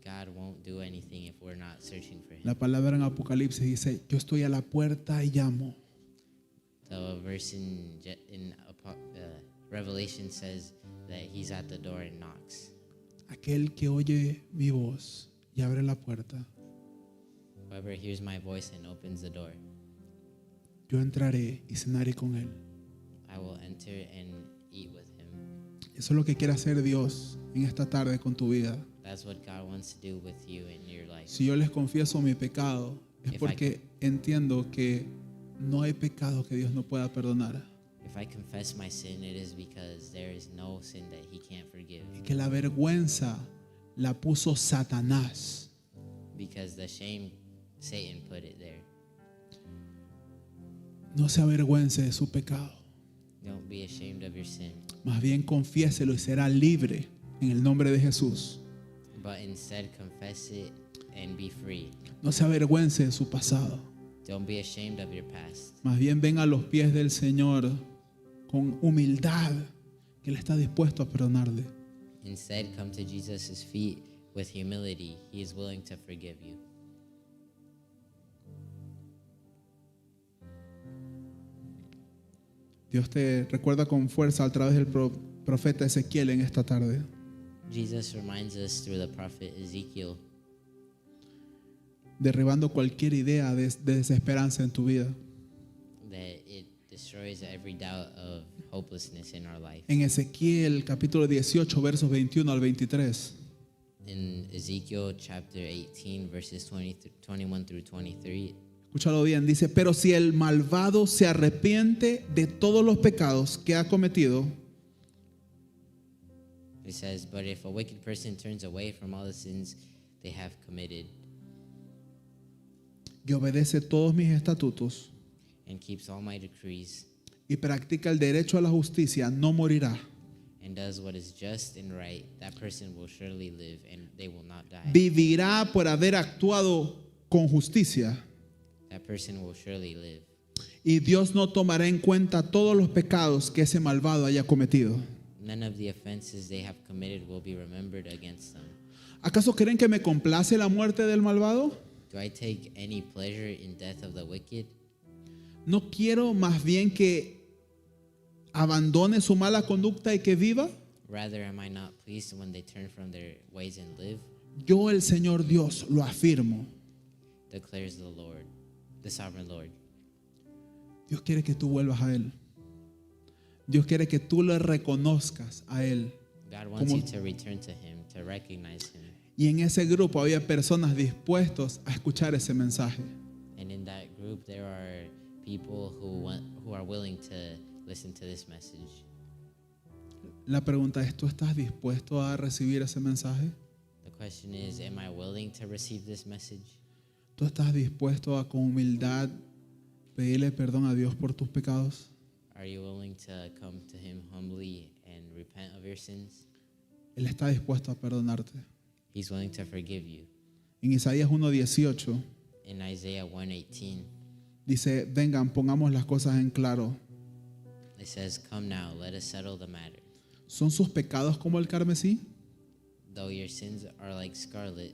God won't do anything if we're not searching for Him. La palabra en Apocalipsis dice, yo estoy a la puerta y llamo. The verse in Revelation says that He's at the door and knocks. Aquel que oye mi voz y abre la puerta, Whoever hears my voice and opens the door, yo entraré y cenaré con él. I will enter and eat with Him. Eso es lo que quiere hacer Dios en esta tarde con tu vida. That's what God wants to do with you in your life. Si yo les confieso mi pecado, es porque entiendo que no hay pecado que Dios no pueda perdonar. If I confess my sin, it is because there is no sin that He can't forgive. Y que la vergüenza la puso Satanás. Because the shame, Satan put it there. No se avergüence de su pecado. Don't be ashamed of your sin, Más bien confiéselo y será libre en el nombre de Jesús. but instead confess it and be free. No se avergüence de su pasado. Don't be ashamed of your past. Más bien venga a los pies del Señor con humildad, que Él está dispuesto a perdonarle. Instead, come to Jesus' feet with humility. He is willing to forgive you. Dios te recuerda con fuerza a través del profeta Ezequiel en esta tarde. Jesus reminds us through the prophet Ezekiel, Derribando cualquier idea de desesperanza en tu vida. that it destroys every doubt of hopelessness in our life. En Ezequiel capítulo 18 versos 21 al 23. In Ezekiel chapter 18, verses 21 through 23, Escúchalo bien, dice, pero si el malvado se arrepiente de todos los pecados que ha cometido it says, "But if a wicked person turns away from all the sins they have committed y obedece todos mis estatutos and keeps all my decrees y practica el derecho a la justicia, no morirá. and does what is just and right, that person will surely live and they will not die." Vivirá por haber actuado con justicia. That person will surely live. Y Dios no tomará en cuenta todos los pecados que ese malvado haya cometido. None of the offenses they have committed will be remembered against them. ¿Acaso creen que me complace la muerte del malvado? Do I take any pleasure in death of the wicked? ¿No quiero más bien que abandone su mala conducta y que viva? Rather, am I not pleased when they turn from their ways and live? Yo, el Señor Dios, lo afirmo. Declares the Lord, the sovereign Lord. Dios quiere que tú vuelvas a Él. Dios quiere que tú le reconozcas a Él. God wants Como- you to return to Him, to recognize Him. Y en ese grupo había personas dispuestas a escuchar ese mensaje. And in that group, there are people who are willing to listen to this message. La pregunta es, ¿tú estás dispuesto a recibir ese mensaje? The question is, am I willing to receive this message? ¿Tú estás dispuesto a con humildad pedirle perdón a Dios por tus pecados? Are you willing to come to Him humbly and repent of your sins? Él está dispuesto a perdonarte. He's willing to forgive you. En Isaías 1:18 In Isaiah 1:18, dice, vengan, pongamos las cosas en claro. it says, "Come now, let us settle the matter. ¿Son sus pecados como el carmesí? Though your sins are like scarlet,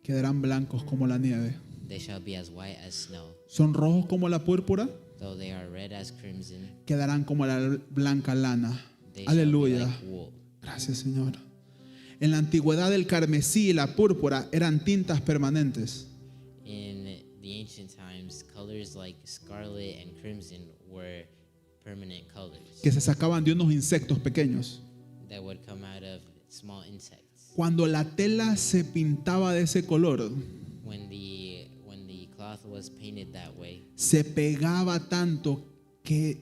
Quedarán blancos como la nieve. they shall be as white as snow. ¿Son rojos como la púrpura? Though they are red as crimson, Quedarán como la blanca lana. they shall be Aleluya. like wool." Gracias, Señor. En la antigüedad el carmesí y la púrpura eran tintas permanentes. In the ancient times, colors like scarlet and crimson were permanent colors Que se sacaban de unos insectos pequeños. that would come out of small insects. Cuando la tela se pintaba de ese color, When the cloth was painted that way. se pegaba tanto que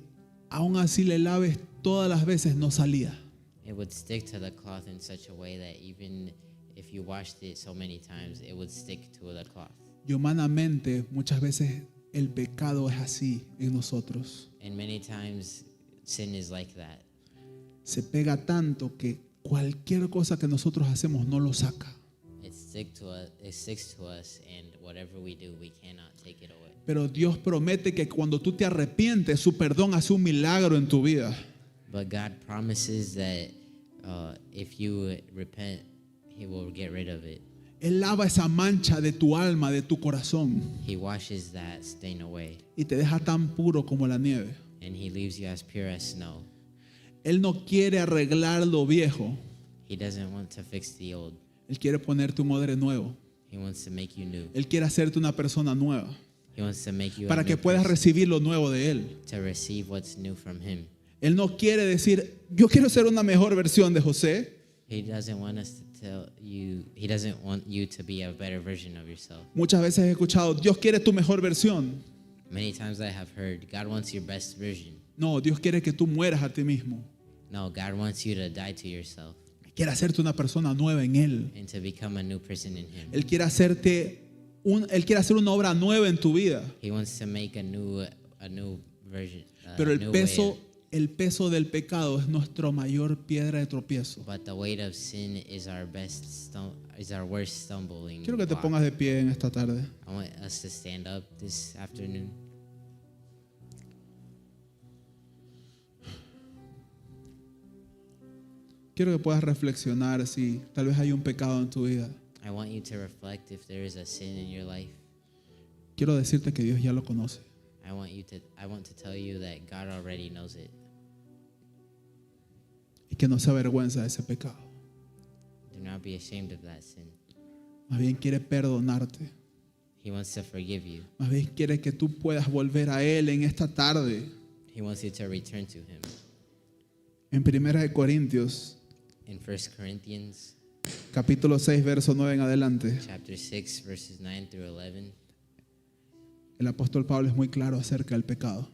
aún así le laves todas las veces no salía. It would stick to the cloth in such a way that even if you washed it so many times, it would stick to the cloth. Y humanamente muchas veces el pecado es así en nosotros. And many times sin is like that. Se pega tanto que cualquier cosa que nosotros hacemos no lo saca. It sticks to us, and whatever we do, we cannot take it away. Pero Dios promete que cuando tú te arrepientes, su perdón hace un milagro en tu vida. But God promises that if you repent, He will get rid of it. Él lava esa mancha de tu alma, de tu corazón, He washes that stain away, y te deja tan puro como la nieve. and He leaves you as pure as snow. Él no quiere arreglar lo viejo. He doesn't want to fix the old. Él quiere ponerte un odre nuevo. He wants to make you new. Él quiere hacerte una persona nueva He wants to make you a para new que puedas person, recibir lo nuevo de Él. to receive what's new from Him. Él no quiere decir, yo quiero ser una mejor versión de José. He doesn't want us to tell you. He doesn't want you to be a better version of yourself. Muchas veces he escuchado, Dios quiere tu mejor versión. Many times I have heard, God wants your best version. No, Dios quiere que tú mueras a ti mismo. No, God wants you to die to yourself Quiere hacerte una persona nueva en Él. and to become a new person in Him. Él quiere Él quiere hacer una obra nueva en tu vida. He wants to make a new version. Pero new way. el peso del pecado es nuestra mayor piedra de tropiezo. But the weight of sin is our worst stumbling Quiero que te block. pongas de pie en esta tarde. I want us to stand up this afternoon. Quiero que puedas reflexionar si tal vez hay un pecado en tu vida. I want you to reflect if there is a sin in your life. Quiero decirte que Dios ya lo conoce. I want to tell you that God already knows it. Y que no se avergüenza de ese pecado. Do not be ashamed of that sin. Más bien quiere perdonarte. He wants to forgive you. Más bien quiere que tú puedas volver a Él en esta tarde. He wants you to return to Him. En 1 Corintios, In 1 Corinthians capítulo 6, verso 9 en adelante, chapter 6, verses 9 through 11, el apóstol Pablo es muy claro acerca del pecado.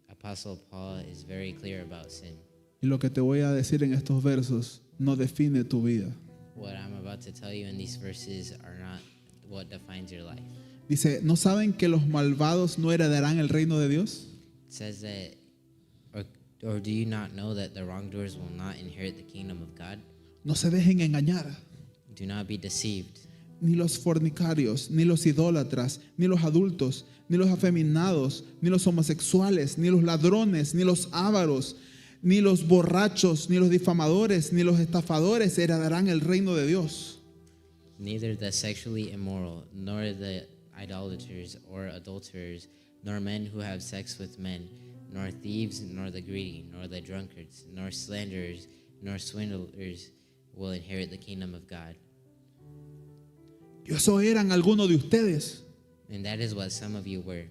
Apostle Paul is very clear about sin. Y lo que te voy a decir en estos versos no define tu vida. What I'm about to tell you in these verses are not what defines your life. Dice, ¿no saben que los malvados no heredarán el reino de Dios? It says that, or do you not know that the wrongdoers will not inherit the kingdom of God? No se dejen engañar. Do not be deceived. Ni los fornicarios, ni los idólatras, ni los adultos, ni los afeminados, ni los homosexuales, ni los ladrones, ni los ávaros, ni los borrachos, ni los difamadores, ni los estafadores heredarán el reino de Dios. Neither the sexually immoral, nor the idolaters or adulterers, nor men who have sex with men, nor thieves, nor the greedy, nor the drunkards, nor slanderers, nor swindlers will inherit the kingdom of God. Y eso eran algunos de ustedes. And that is what some of you were.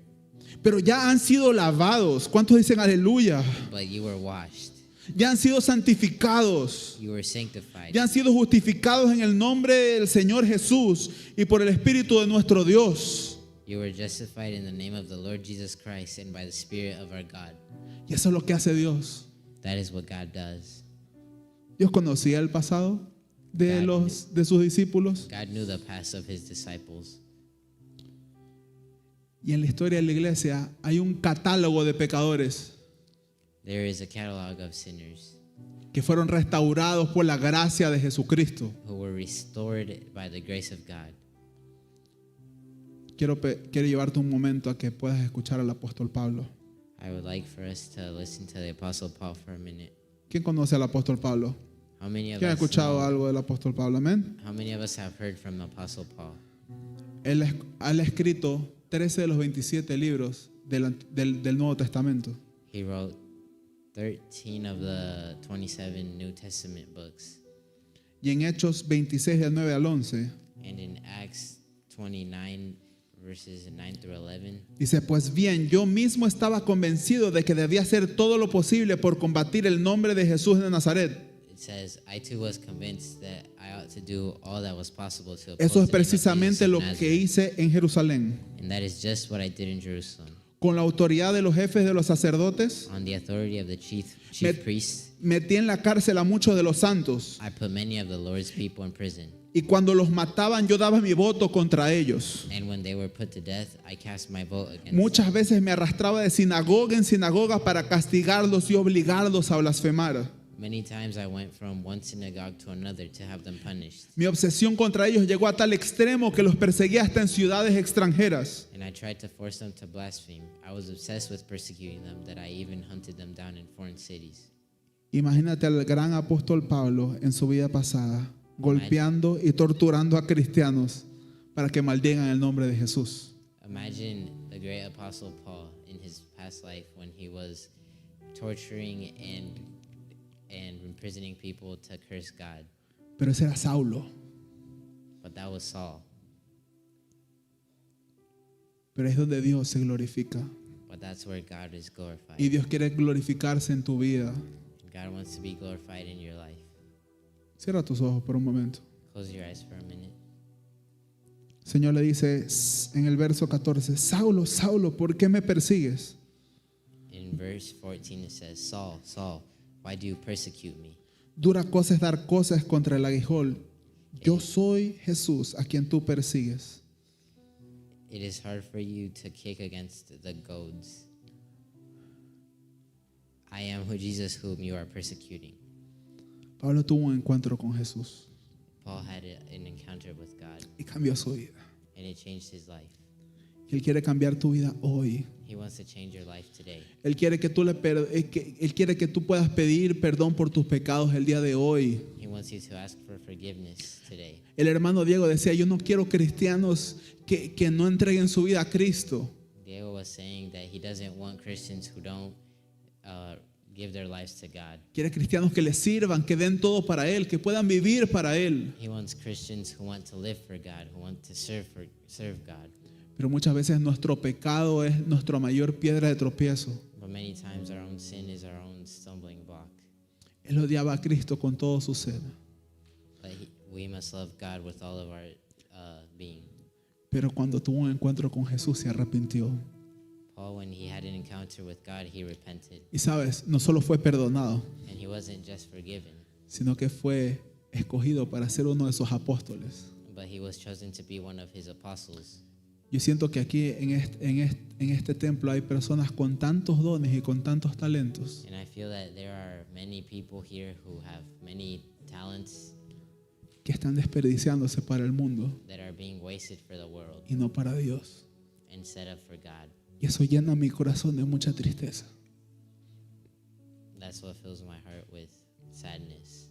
Pero ya han sido lavados. ¿Cuántos dicen aleluya? But you were washed. Ya han sido santificados. You were sanctified. Ya han sido justificados en el nombre del Señor Jesús y por el Espíritu de nuestro Dios. You were justified in the name of the Lord Jesus Christ and by the Spirit of our God. Y eso es lo que hace Dios. That is what God does. Dios conocía el pasado de sus discípulos. God knew the past of His disciples. Y en la historia de la iglesia hay un catálogo de pecadores There is a catalog of sinners que fueron restaurados por la gracia de Jesucristo. who were restored by the grace of God. Quiero llevarte un momento a que puedas escuchar al apóstol Pablo. I would like for us to listen to the Apostle Paul for a minute. ¿Quién conoce al apóstol Pablo? How many of ¿Quién ha us escuchado know- algo del apóstol Pablo? Amén. How many of us have heard from the Apostle Paul? Él ha escrito 13 de los 27 libros del Nuevo Testamento. He wrote 13 of the 27 New Testament books. Y en Hechos 26 del 9 al 11 And in Acts 29, verses 9 through 11, dice, pues bien, yo mismo estaba convencido de que debía hacer todo lo posible por combatir el nombre de Jesús de Nazaret. it says, I too was convinced that I ought to do all that was possible to Eso oppose es the name of Jesus precisamente of lo que Nazareth. hice en Jerusalén. And that is just what I did in Jerusalem. Con la autoridad de los jefes de los sacerdotes, On the authority of the chief Met- priests, metí en la cárcel a muchos de los santos. I put many of the Lord's people in prison. Y cuando los mataban, yo daba mi voto contra ellos. And when they were put to death, I cast my vote against them. Muchas veces me arrastraba de sinagoga en sinagoga para castigarlos y obligarlos a blasfemar. Many times I went from one synagogue to another to have them punished. Mi obsesión contra ellos llegó a tal extremo que los perseguía hasta en ciudades extranjeras. And I tried to force them to blaspheme. I was obsessed with persecuting them that I even hunted them down in foreign cities. Imagínate al gran apóstol Pablo en su vida pasada, golpeando y torturando a cristianos para que maldigan el nombre de Jesús. Imagine the great apostle Paul in his past life when he was torturing and imprisoning people to curse God. Pero ese era Saulo. But that was Saul. Pero es donde Dios se glorifica. But that's where God is glorified. Y Dios quiere glorificarse en tu vida. God wants to be glorified in your life. Cierra tus ojos por un momento. Close your eyes for a minute. El Señor le dice en el verso 14, Saulo, Saulo, ¿por qué me persigues? In verse 14 it says, Saul, Saul, why do you persecute me? Dura cosa es dar cosas contra el aguijón. Yo soy Jesús a quien tú persigues. It is hard for you to kick against the goads. I am who Jesus whom you are persecuting. Pablo tuvo un encuentro con Jesús Paul had an encounter with God, y cambió su vida. and it changed his life. Y Él quiere cambiar tu vida hoy. He wants to change your life today. Él quiere que Él quiere que tú puedas pedir perdón por tus pecados el día de hoy. He wants you to ask for forgiveness today. El hermano Diego decía, yo no quiero cristianos que no entreguen su vida a Cristo. Diego was saying that he doesn't want Christians who don't give their lives to God. Quiere cristianos que le sirvan, que den todo para Él, que puedan vivir para Él. He wants Christians who want to live for God, who want to serve God. Pero muchas veces nuestro pecado es nuestra mayor piedra de tropiezo. But many times our own sin is our own stumbling block. Él odiaba a Cristo con todo su ser. But we must love God with all of our being. Pero cuando tuvo un encuentro con Jesús se arrepintió. Paul, when he had an encounter with God, he repented. Y sabes, no solo fue perdonado, And he wasn't just forgiven, sino que fue escogido para ser uno de esos apóstoles. but he was chosen to be one of his apostles. Yo siento que aquí en este templo hay personas con tantos dones y con tantos talentos And I feel that there are many people here who have many talents que están desperdiciándose para el mundo that are being wasted for the world y no para Dios. instead of for God. Y eso llena mi corazón de mucha tristeza. That's what fills my heart with sadness.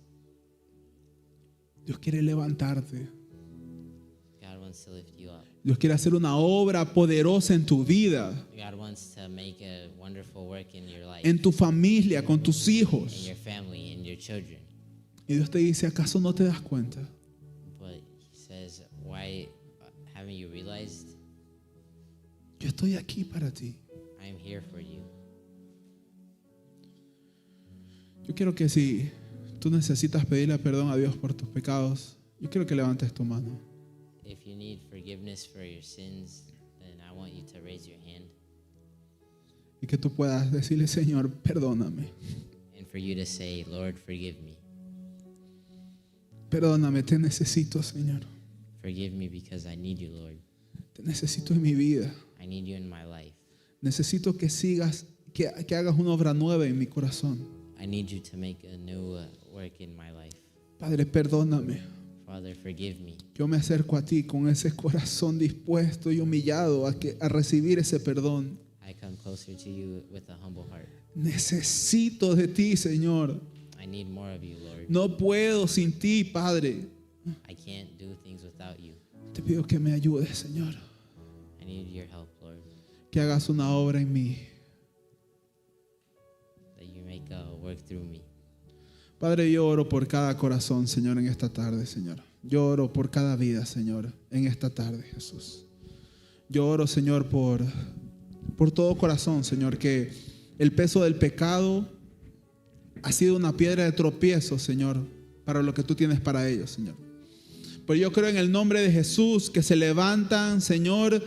Dios quiere levantarte. God wants to lift you up. Dios quiere hacer una obra poderosa en tu vida, God wants to make a wonderful work in your life, en tu familia, con tus in hijos. your family, in your children. Y Dios te dice, ¿acaso no te das cuenta? But he says, why haven't you realized Yo estoy aquí para ti. I am here for you? Yo quiero que si tú necesitas pedirle perdón a Dios por tus pecados, yo quiero que levantes tu mano. If you need forgiveness for your sins, then I want you to raise your hand, Y que tú puedas decirle, Señor, perdóname. and for you to say, Lord, forgive me. Perdóname, te necesito, Señor. Forgive me because I need you, Lord. Te necesito en mi vida. I need you in my life. Necesito que sigas, que hagas una obra nueva en mi corazón. I need you to make a new work in my life. Padre, perdóname. Father, forgive me. Yo me acerco a ti con ese corazón dispuesto y humillado a recibir ese perdón. I come closer to you with a humble heart. Necesito de ti, Señor. I need more of you, Lord. No puedo sin ti, Padre. I can't do things without you. Te pido que me ayudes, Señor. I need your help, Lord, Que hagas una obra en mí. that you make a work through me. Padre, yo oro por cada corazón, Señor, en esta tarde, Señor. Yo oro por cada vida, Señor, en esta tarde, Jesús. Yo oro, Señor, por todo corazón, Señor, que el peso del pecado ha sido una piedra de tropiezo, Señor, para lo que tú tienes para ellos, Señor. Pero yo creo en el nombre de Jesús que se levantan, Señor,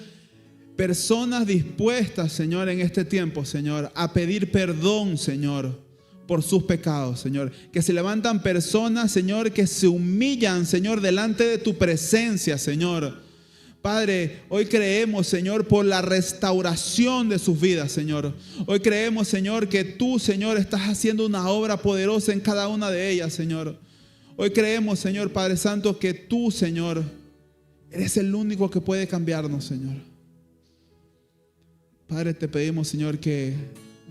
personas dispuestas, Señor, en este tiempo, Señor, a pedir perdón, Señor, por sus pecados, Señor. Que se levantan personas, Señor, que se humillan, Señor, delante de tu presencia, Señor. Padre, hoy creemos, Señor, por la restauración de sus vidas, Señor. Hoy creemos, Señor, que tú, Señor, estás haciendo una obra poderosa en cada una de ellas, Señor. Hoy creemos, Señor, Padre Santo, que tú, Señor, eres el único que puede cambiarnos, Señor. Padre, te pedimos, Señor, que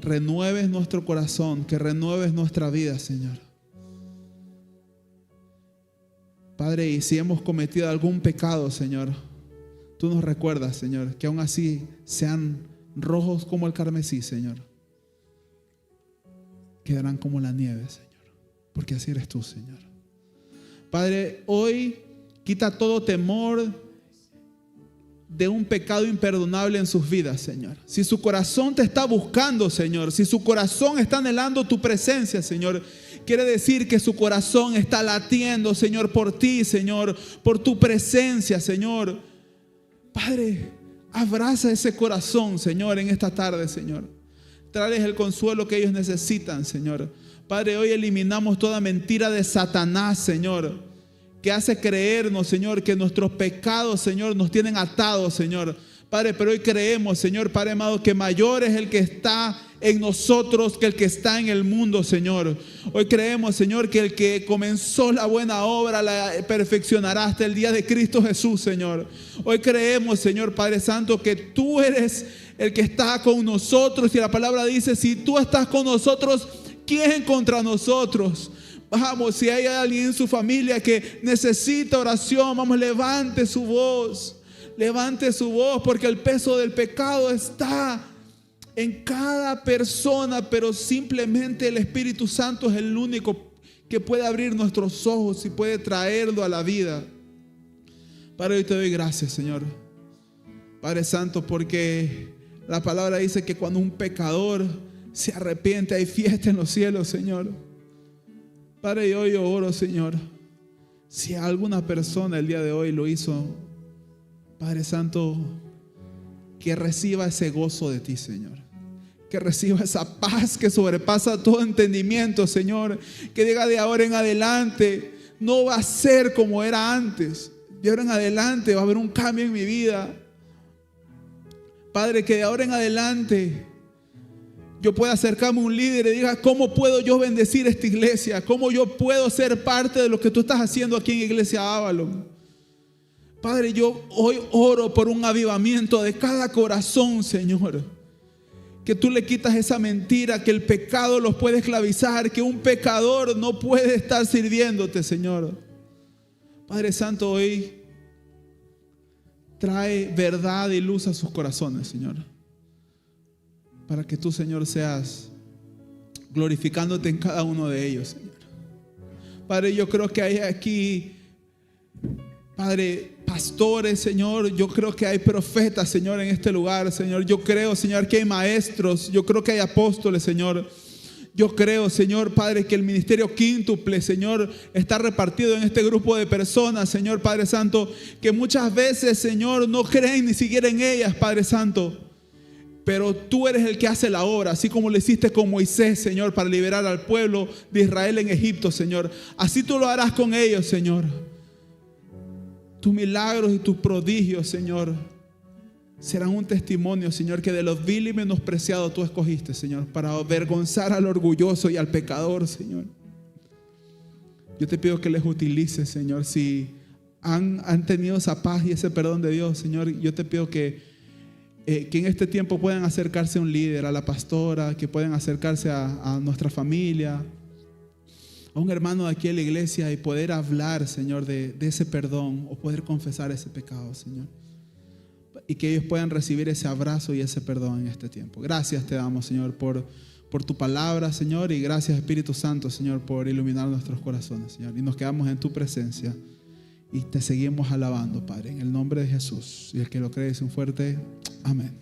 renueves nuestro corazón, que renueves nuestra vida, Señor. Padre, y si hemos cometido algún pecado, Señor, tú nos recuerdas, Señor, que aún así sean rojos como el carmesí, Señor. Quedarán como la nieve, Señor, porque así eres tú, Señor. Padre, hoy quita todo temor de un pecado imperdonable en sus vidas, Señor. Si su corazón te está buscando, Señor, si su corazón está anhelando tu presencia, Señor, quiere decir que su corazón está latiendo, Señor, por ti, Señor, por tu presencia, Señor. Padre, abraza ese corazón, Señor, en esta tarde, Señor. Tráeles el consuelo que ellos necesitan, Señor. Padre, hoy eliminamos toda mentira de Satanás, Señor, que hace creernos, Señor, que nuestros pecados, Señor, nos tienen atados, Señor. Padre, pero hoy creemos, Señor, Padre amado, que mayor es el que está en nosotros que el que está en el mundo, Señor. Hoy creemos, Señor, que el que comenzó la buena obra la perfeccionará hasta el día de Cristo Jesús, Señor. Hoy creemos, Señor, Padre Santo, que tú eres el que está con nosotros. Y la palabra dice, si tú estás con nosotros, ¿quién contra nosotros? Vamos, si hay alguien en su familia que necesita oración, vamos, levante su voz. Levante su voz, porque el peso del pecado está en cada persona, pero simplemente el Espíritu Santo es el único que puede abrir nuestros ojos y puede traerlo a la vida. Padre, hoy te doy gracias, Señor. Padre Santo, porque la palabra dice que cuando un pecador se arrepiente hay fiesta en los cielos, Señor. Padre, y hoy yo oro, Señor, si alguna persona el día de hoy lo hizo, Padre Santo, que reciba ese gozo de ti, Señor. Que reciba esa paz que sobrepasa todo entendimiento, Señor. Que diga, de ahora en adelante no va a ser como era antes. De ahora en adelante va a haber un cambio en mi vida. Padre, que de ahora en adelante yo pueda acercarme a un líder y diga, ¿cómo puedo yo bendecir esta iglesia? ¿Cómo yo puedo ser parte de lo que tú estás haciendo aquí en Iglesia Avalon? Padre, yo hoy oro por un avivamiento de cada corazón, Señor. Que tú le quitas esa mentira, que el pecado los puede esclavizar, que un pecador no puede estar sirviéndote, Señor. Padre Santo, hoy trae verdad y luz a sus corazones, Señor. Para que tú, Señor, seas glorificándote en cada uno de ellos, Señor. Padre, yo creo que hay aquí, Padre, pastores, Señor. Yo creo que hay profetas, Señor, en este lugar, Señor. Yo creo, Señor, que hay maestros. Yo creo que hay apóstoles, Señor. Yo creo, Señor, Padre, que el ministerio quíntuple, Señor, está repartido en este grupo de personas, Señor, Padre Santo, que muchas veces, Señor, no creen ni siquiera en ellas, Padre Santo. Pero tú eres el que hace la obra, así como lo hiciste con Moisés, Señor, para liberar al pueblo de Israel en Egipto, Señor. Así tú lo harás con ellos, Señor. Tus milagros y tus prodigios, Señor, serán un testimonio, Señor, que de los vil y menospreciados tú escogiste, Señor, para avergonzar al orgulloso y al pecador, Señor. Yo te pido que les utilices, Señor. Si han tenido esa paz y ese perdón de Dios, Señor, yo te pido que en este tiempo puedan acercarse a un líder, a la pastora, que puedan acercarse a nuestra familia, a un hermano de aquí en la iglesia y poder hablar, Señor, de ese perdón o poder confesar ese pecado, Señor. Y que ellos puedan recibir ese abrazo y ese perdón en este tiempo. Gracias te damos, Señor, por tu palabra, Señor, y gracias, Espíritu Santo, Señor, por iluminar nuestros corazones, Señor. Y nos quedamos en tu presencia y te seguimos alabando, Padre, en el nombre de Jesús. Y el que lo cree dice un fuerte amén.